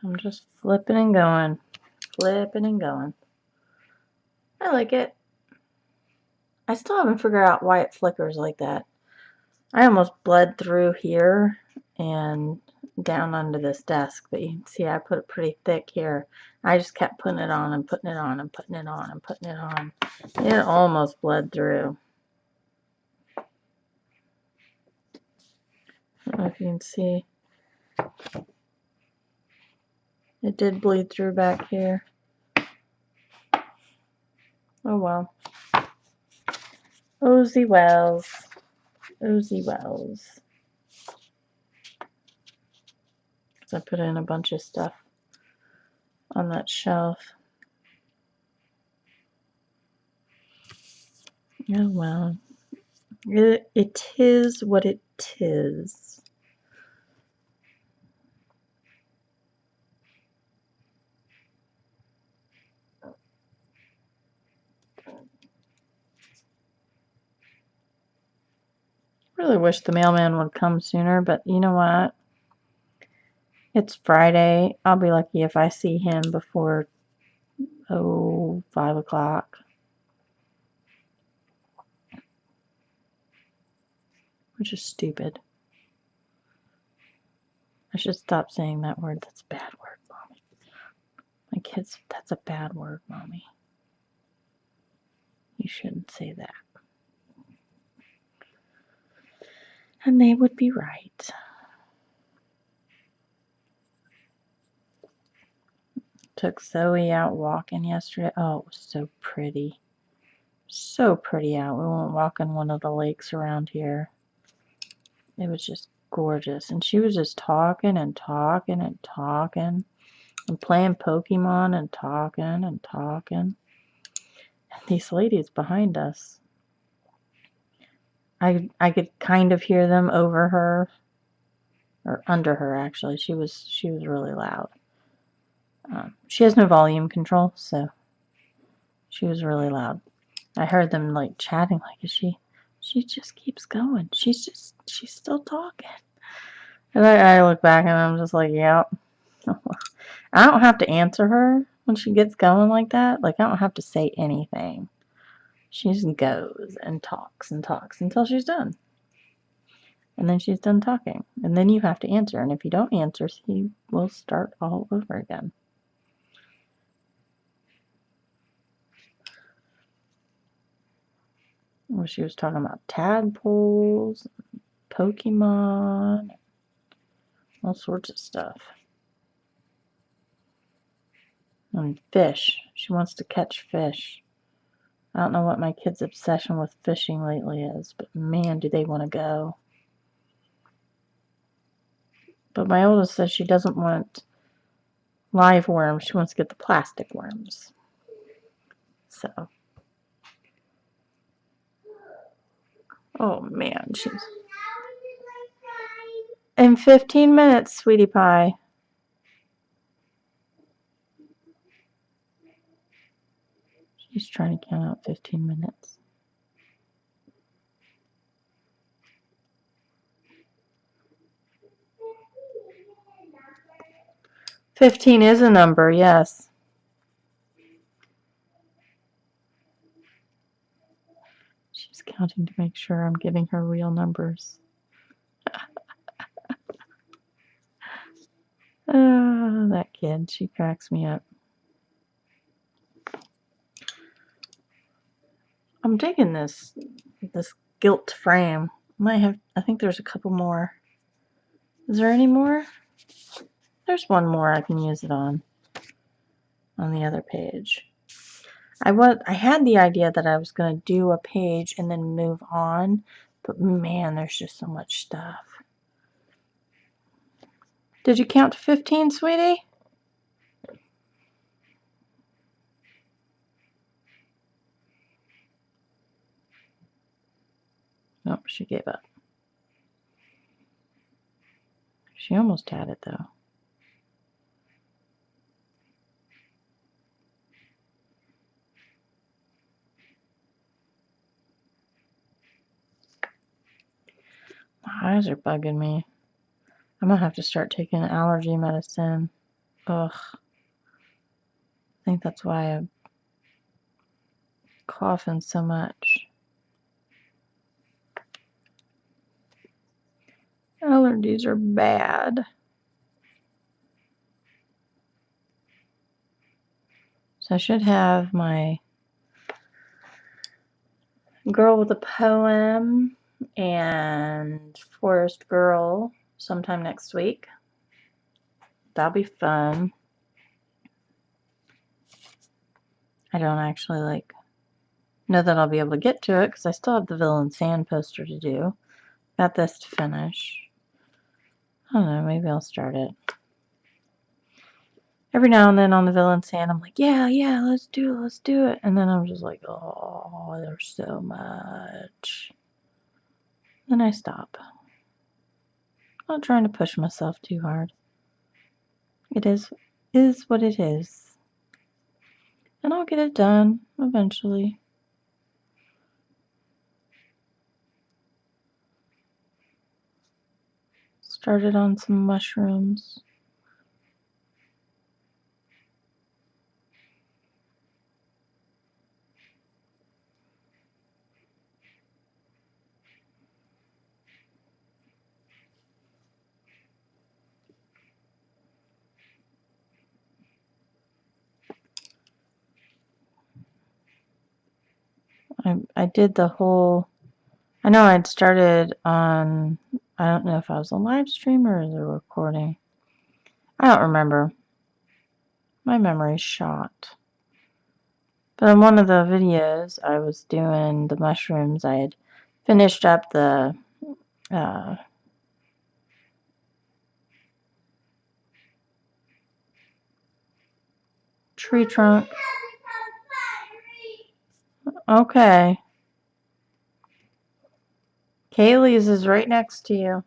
Speaker 1: I'm just flipping and going. Flipping and going. I like it. I still haven't figured out why it flickers like that. I almost bled through here and down under this desk, but you can see I put it pretty thick here. I just kept putting it on and putting it on and putting it on and putting it on. It almost bled through. I don't know if you can see. It did bleed through back here. Oh well. Osy Wells. Osy Wells. So I put in a bunch of stuff on that shelf. Oh well. It is what it is. Really wish the mailman would come sooner, but you know what? It's Friday. I'll be lucky if I see him before 5 o'clock. Which is stupid. I should stop saying that word. That's a bad word, Mommy. My kids, that's a bad word, Mommy. You shouldn't say that. And they would be right. Took Zoe out walking yesterday. Oh, it was so pretty. So pretty out. We went walking one of the lakes around here. It was just gorgeous. And she was just talking and talking and talking and playing Pokemon and talking and talking. And these ladies behind us, I could kind of hear them over her, or under her actually. She was really loud. She has no volume control, so she was really loud. I heard them like chatting, like, she just keeps going. She's still talking. And I look back and I'm just like, yep. I don't have to answer her when she gets going like that. Like, I don't have to say anything. She just goes and talks until she's done. And then she's done talking. And then you have to answer. And if you don't answer, she will start all over again. Well, she was talking about tadpoles, Pokemon, all sorts of stuff. And fish. She wants to catch fish. I don't know what my kids' obsession with fishing lately is, but man, do they want to go. But my oldest says she doesn't want live worms. She wants to get the plastic worms. So. Oh, man. In 15 minutes, sweetie pie. He's trying to count out 15 minutes. "15 is a number, yes." She's counting to make sure I'm giving her real numbers. Oh, that kid, she cracks me up. I'm digging this gilt frame. I think there's a couple more. Is there any more? There's one more I can use it on the other page. I had the idea that I was going to do a page and then move on, but man, there's just so much stuff. Did you count to 15, sweetie? Nope, she gave up. She almost had it, though. My eyes are bugging me. I'm going to have to start taking allergy medicine. Ugh. I think that's why I'm coughing so much. Allergies are bad. So I should have my Girl with a Poem and Forest Girl sometime next week. That'll be fun. I don't actually know that I'll be able to get to it because I still have the Villain Sand poster to do. Got this to finish. I don't know, maybe I'll start it. Every now and then on the Villain Sand, I'm like, yeah, let's do it. And then I'm just like, oh, there's so much. Then I stop. I'm not trying to push myself too hard. It is what it is. And I'll get it done eventually. Started on some mushrooms. I did the whole, I know I'd started on, I don't know if I was a live stream or a recording. I don't remember. My memory's shot. But in one of the videos, I was doing the mushrooms. I had finished up the tree trunk. Okay. Kaylee's is right next to you.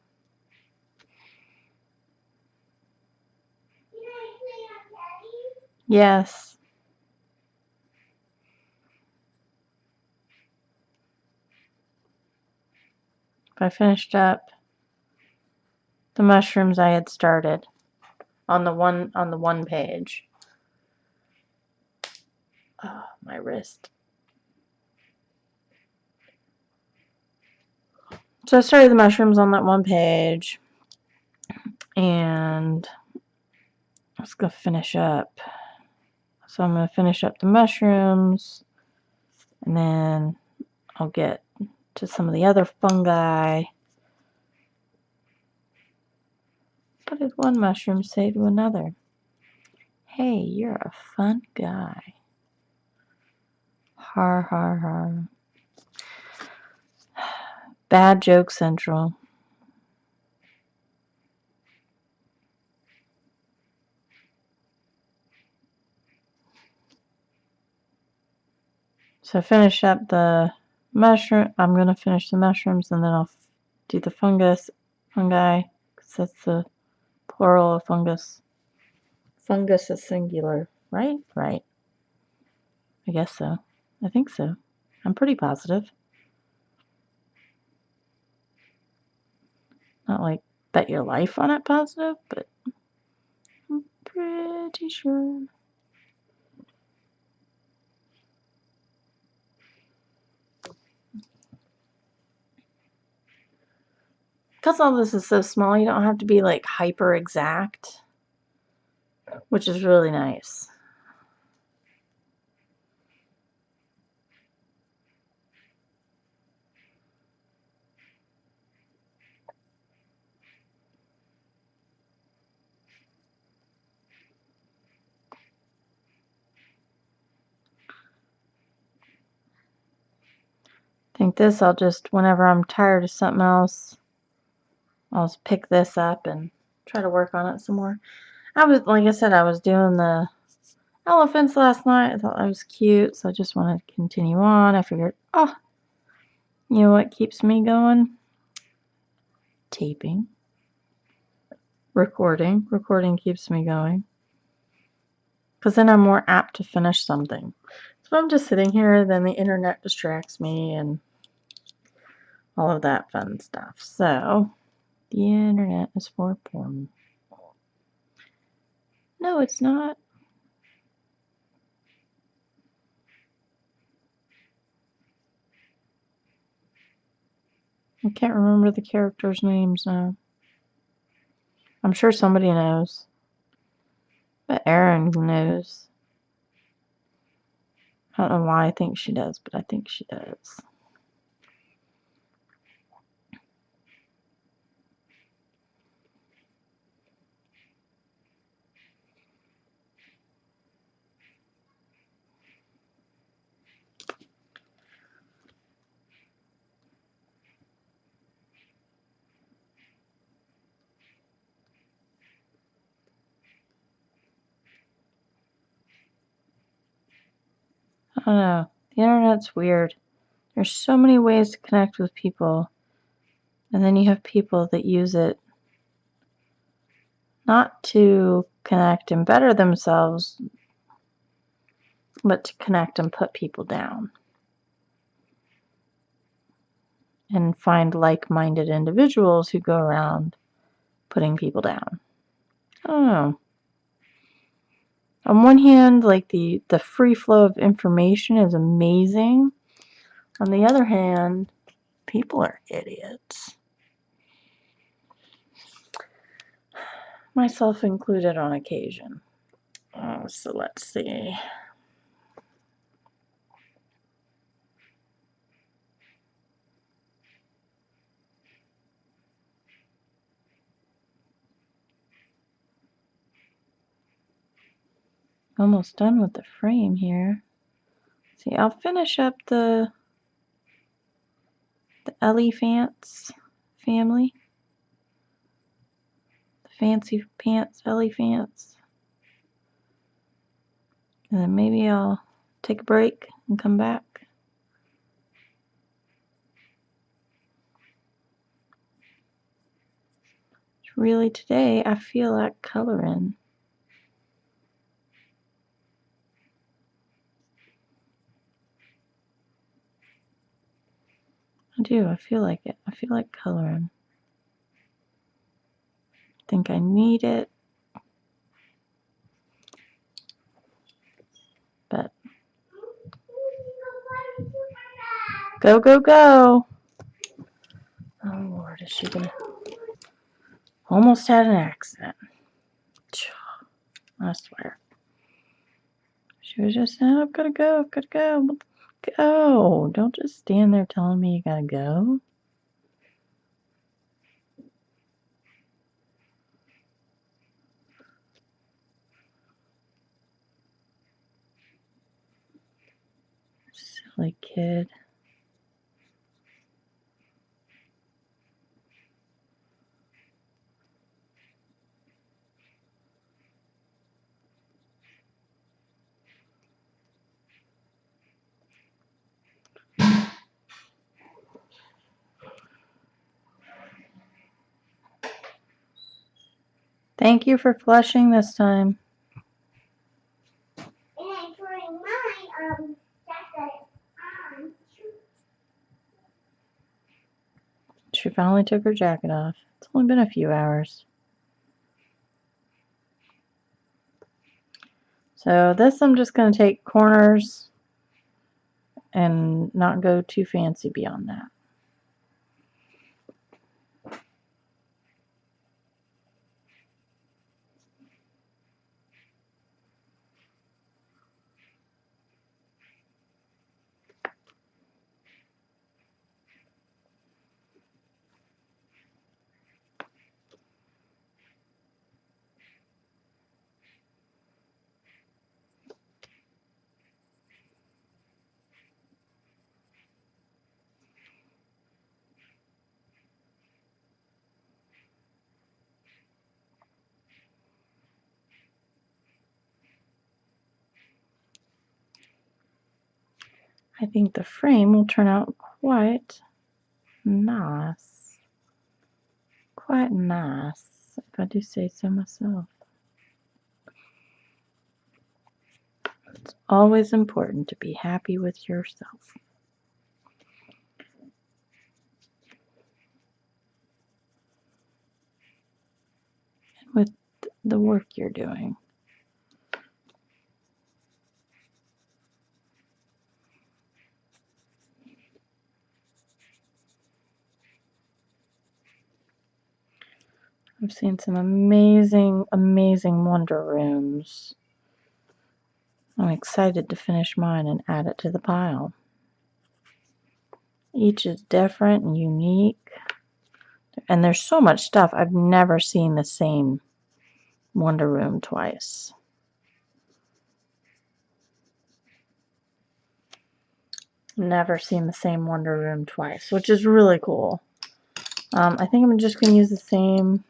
Speaker 1: Yes. I finished up the mushrooms I had started on the one page. Oh, my wrist. So I started the mushrooms on that one page, and let's go finish up. So I'm going to finish up the mushrooms, and then I'll get to some of the other fungi. What did one mushroom say to another? Hey, you're a fun guy. Har, har, har. Bad joke central. So finish up the mushroom. I'm going to finish the mushrooms, and then I'll do the fungi, because that's the plural of fungus. Fungus is singular, right? Right. I guess so. I think so. I'm pretty positive. Not like bet your life on it positive, but I'm pretty sure. Because all this is so small, you don't have to be like hyper exact, which is really nice. I think this I'll just, whenever I'm tired of something else, I'll just pick this up and try to work on it some more. Like I said, I was doing the elephants last night. I thought that was cute, so I just wanted to continue on. I figured, oh, you know what keeps me going? Taping. Recording. Recording keeps me going. Because then I'm more apt to finish something. So if I'm just sitting here, then the internet distracts me and all of that fun stuff. So, the internet is for porn. No, it's not. I can't remember the characters' names now. I'm sure somebody knows. But Erin knows. I don't know why I think she does, but I think she does. I don't know. The internet's weird. There's so many ways to connect with people. And then you have people that use it not to connect and better themselves, but to connect and put people down. And find like-minded individuals who go around putting people down. I don't know. On one hand, like the free flow of information is amazing. On the other hand, people are idiots. Myself included on occasion. So let's see. Almost done with the frame here. See, I'll finish up the elephants family. The fancy pants elephants. And then maybe I'll take a break and come back. Really today I feel like coloring. I do, I feel like it. I feel like coloring. I think I need it. But go, go, go. Oh Lord, is she gonna almost had an accident. I swear. She was just saying, I've gotta go, I've gotta go. Go. Don't just stand there telling me you gotta go. Silly kid. Thank you for flushing this time.
Speaker 2: And I'm pouring my jacket.
Speaker 1: finally took her jacket off. It's only been a few hours. So this I'm just going to take corners and not go too fancy beyond that. I think the frame will turn out quite nice. Quite nice, if I do say so myself. It's always important to be happy with yourself. And with the work you're doing. I've seen some amazing, amazing wonder rooms. I'm excited to finish mine and add it to the pile. Each is different and unique. And there's so much stuff. I've never seen the same wonder room twice. Never seen the same wonder room twice, which is really cool. I think I'm just going to use the same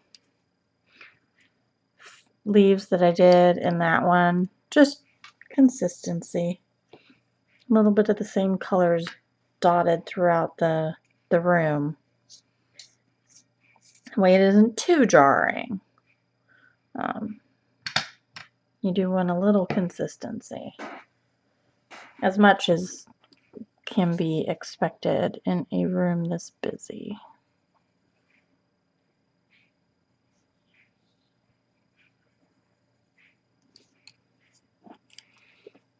Speaker 1: leaves that I did in that one. Just consistency. A little bit of the same colors dotted throughout the room. That way it isn't too jarring. You do want a little consistency. As much as can be expected in a room this busy.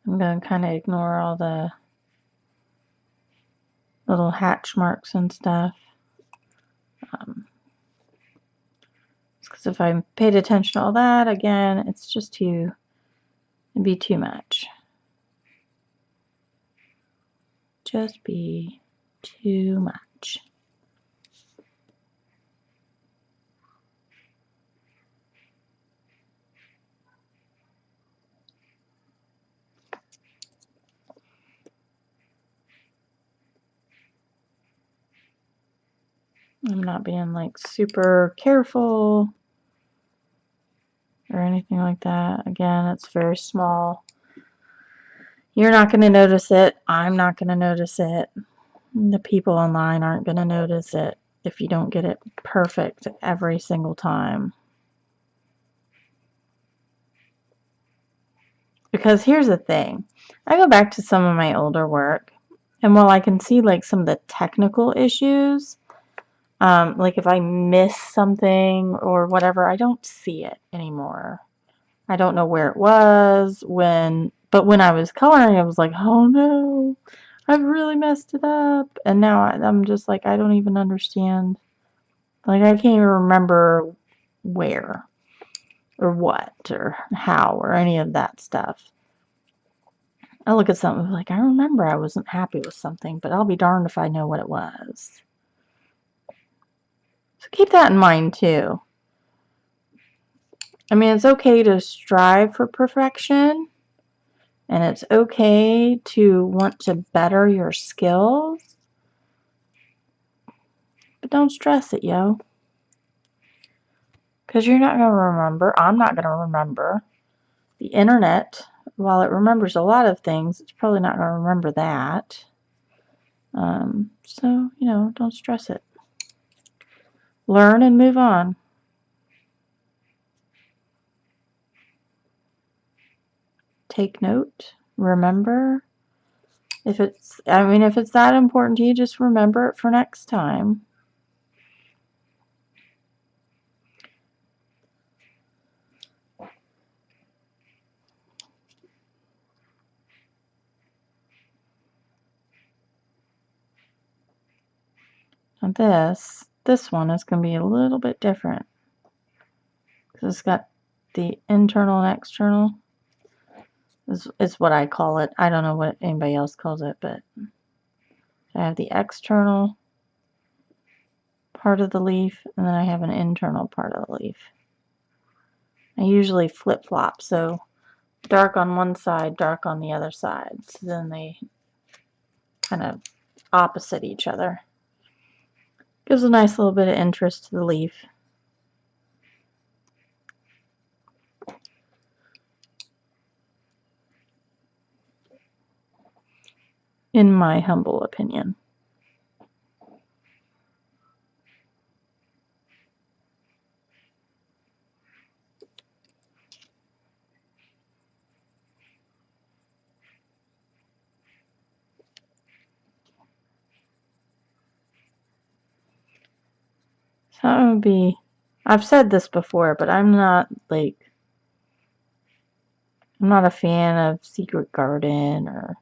Speaker 1: I'm going to kind of ignore all the little hatch marks and stuff. Because if I paid attention to all that, again, it's just it'd be too much. Just be too much. I'm not being like super careful or anything like that. Again, it's very small. You're not going to notice it. I'm not going to notice it. The people online aren't going to notice it if you don't get it perfect every single time. Because here's the thing. I go back to some of my older work, and while I can see like some of the technical issues, like if I miss something or whatever, I don't see it anymore. I don't know where it was but when I was coloring, I was like, oh no, I've really messed it up. And now I'm just like, I don't even understand. Like I can't even remember where or what or how or any of that stuff. I look at something like, I remember I wasn't happy with something, but I'll be darned if I know what it was. So keep that in mind too. I mean, it's okay to strive for perfection, and it's okay to want to better your skills, but don't stress it, yo. Because you're not going to remember. I'm not going to remember. The internet, while it remembers a lot of things, it's probably not going to remember that. So, don't stress it. Learn and move on. Take note. Remember. If it's that important to you, just remember it for next time. This one is going to be a little bit different. Because it's got the internal and external. Is what I call it. I don't know what anybody else calls it, but I have the external part of the leaf, and then I have an internal part of the leaf. I usually flip-flop, so dark on one side, dark on the other side. So then they kind of opposite each other. Gives a nice little bit of interest to the leaf. In my humble opinion. So that would be, I've said this before, but I'm not a fan of Secret Garden or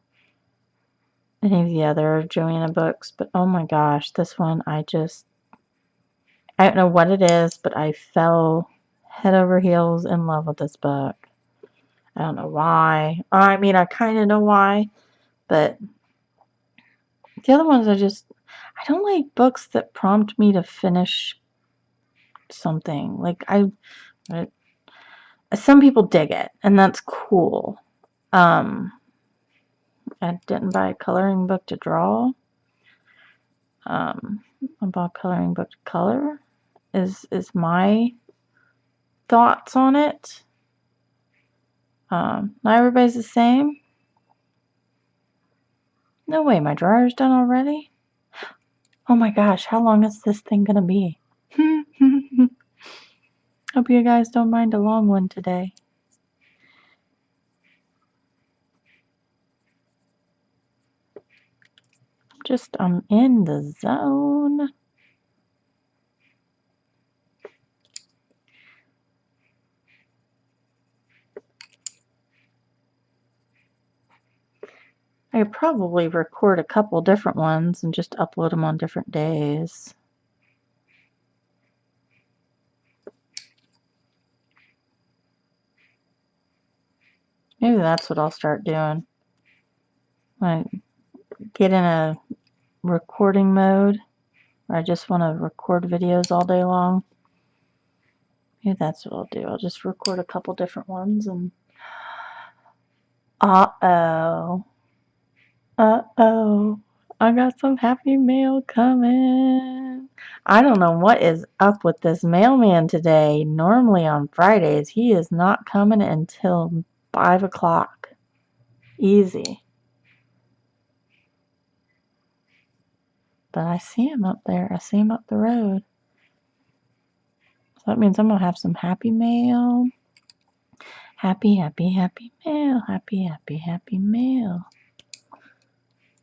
Speaker 1: any of the other Johanna books, but oh my gosh, this one I don't know what it is, but I fell head over heels in love with this book. I don't know why. I mean, I kind of know why, but the other ones I don't like books that prompt me to finish something. Some people dig it, and that's cool. I didn't buy a coloring book to draw. I bought a coloring book to color. Is my thoughts on it. Not everybody's the same. No way, my dryer's done already? Oh my gosh, how long is this thing gonna be? Hope you guys don't mind a long one today. I'm in the zone. I could probably record a couple different ones and just upload them on different days. Maybe that's what I'll start doing. When I get in a recording mode where I just want to record videos all day long. Maybe that's what I'll do. I'll just record a couple different ones and... Uh-oh. Uh-oh. I got some happy mail coming. I don't know what is up with this mailman today. Normally on Fridays, he is not coming until 5 o'clock. Easy. But I see him up there. I see him up the road. So that means I'm going to have some happy mail. Happy, happy, happy mail. Happy, happy, happy mail.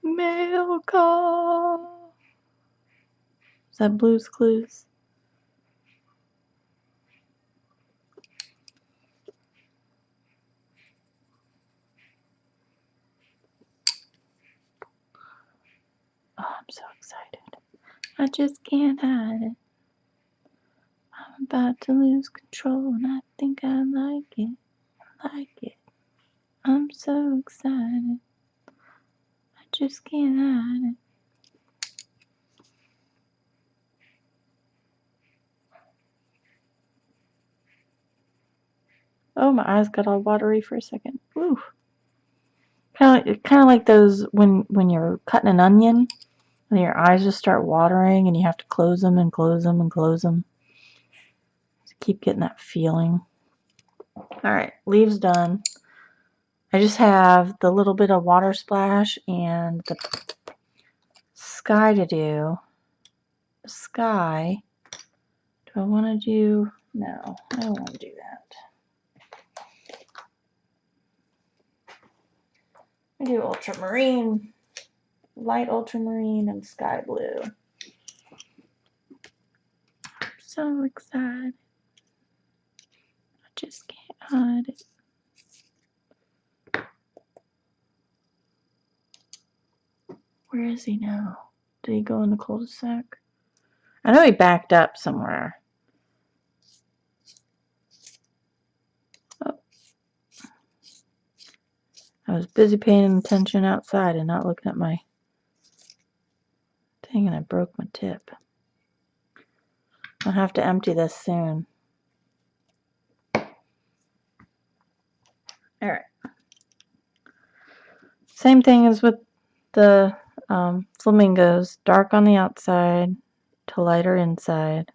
Speaker 1: Mail call. Is that Blue's Clues? Oh, I'm so excited. I just can't hide it. I'm about to lose control and I think I like it. I'm so excited. I just can't hide it. Oh, my eyes got all watery for a second. Ooh. Kind of like those when you're cutting an onion and your eyes just start watering and you have to close them and close them and close them. Just keep getting that feeling. Alright, leaves done. I just have the little bit of water splash and the sky to do. The sky. Do I want to do... No, I don't want to do that. I do ultramarine, light ultramarine, and sky blue. I'm so excited. I just can't hide it. Where is he now? Did he go in the cul-de-sac? I know he backed up somewhere. Oh. I was busy paying attention outside and not looking at my thing, and I broke my tip. I'll have to empty this soon. Alright. Same thing as with the flamingos. Dark on the outside to lighter inside.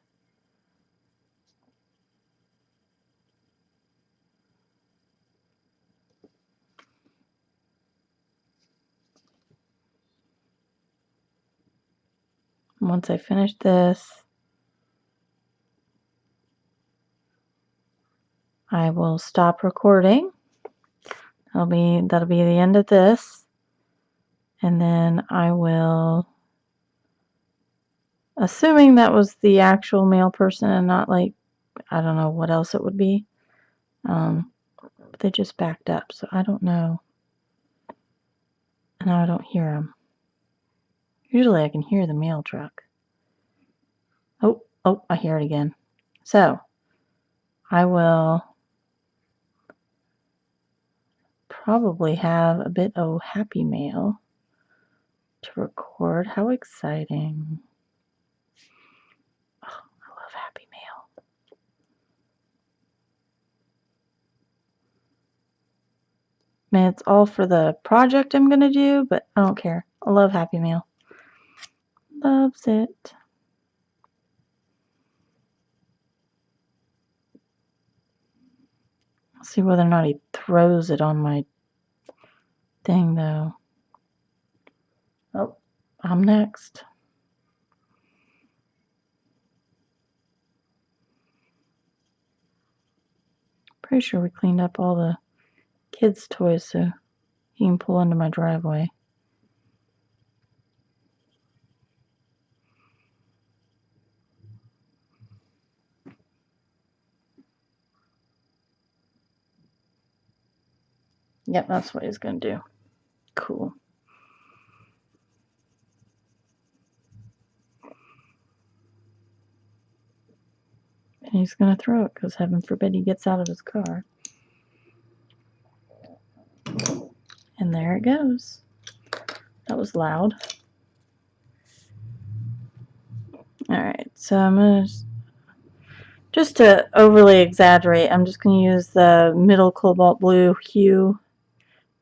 Speaker 1: Once I finish this, I will stop recording. That'll be the end of this. And then I will, assuming that was the actual male person and not like, I don't know what else it would be. But they just backed up, so I don't know. And now I don't hear them. Usually I can hear the mail truck. Oh, I hear it again. So I will probably have a bit of happy mail to record. How exciting. Oh, I love happy mail. Man, it's all for the project I'm going to do, but I don't care. I love happy mail. Loves it. I'll see whether or not he throws it on my thing, though. Oh, I'm next. Pretty sure we cleaned up all the kids' toys so he can pull into my driveway. Yep, that's what he's going to do. Cool. And he's going to throw it because heaven forbid he gets out of his car. And there it goes. That was loud. Alright, so I'm going to, just to overly exaggerate, I'm just going to use the middle cobalt blue hue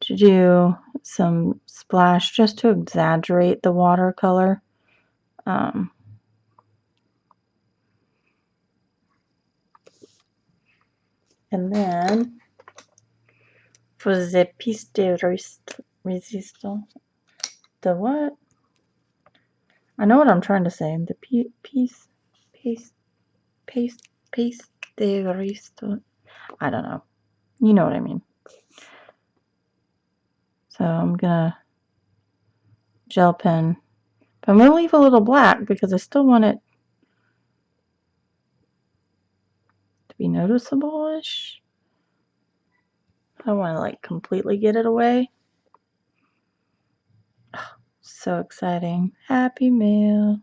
Speaker 1: to do some splash just to exaggerate the watercolor. And then for the piece de resistance, the what? I know what I'm trying to say. The piece de resistance. I don't know. You know what I mean. So I'm gonna gel pen, but I'm gonna leave a little black because I still want it to be noticeable-ish. I don't want to like completely get it away. Oh, so exciting. Happy mail.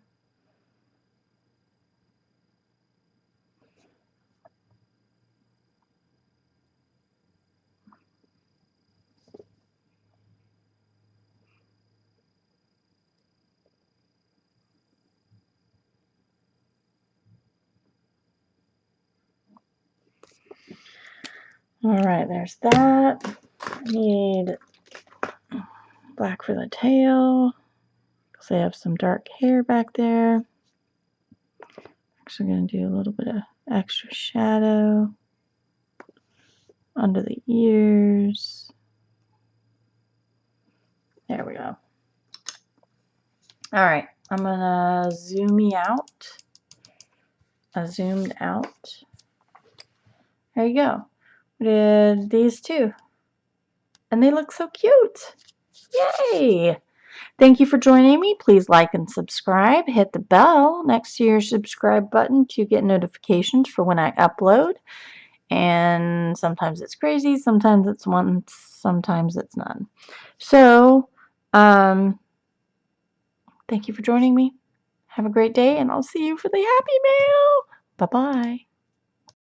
Speaker 1: Alright, there's that. I need black for the tail because I have some dark hair back there. Actually going to do a little bit of extra shadow under the ears. There we go. Alright, I'm going to zoom me out. I zoomed out. There you go. We did these two. And they look so cute. Yay! Thank you for joining me. Please like and subscribe. Hit the bell next to your subscribe button to get notifications for when I upload. And sometimes it's crazy, sometimes it's once, sometimes it's none. So, thank you for joining me. Have a great day, and I'll see you for the Happy Mail. Bye-bye.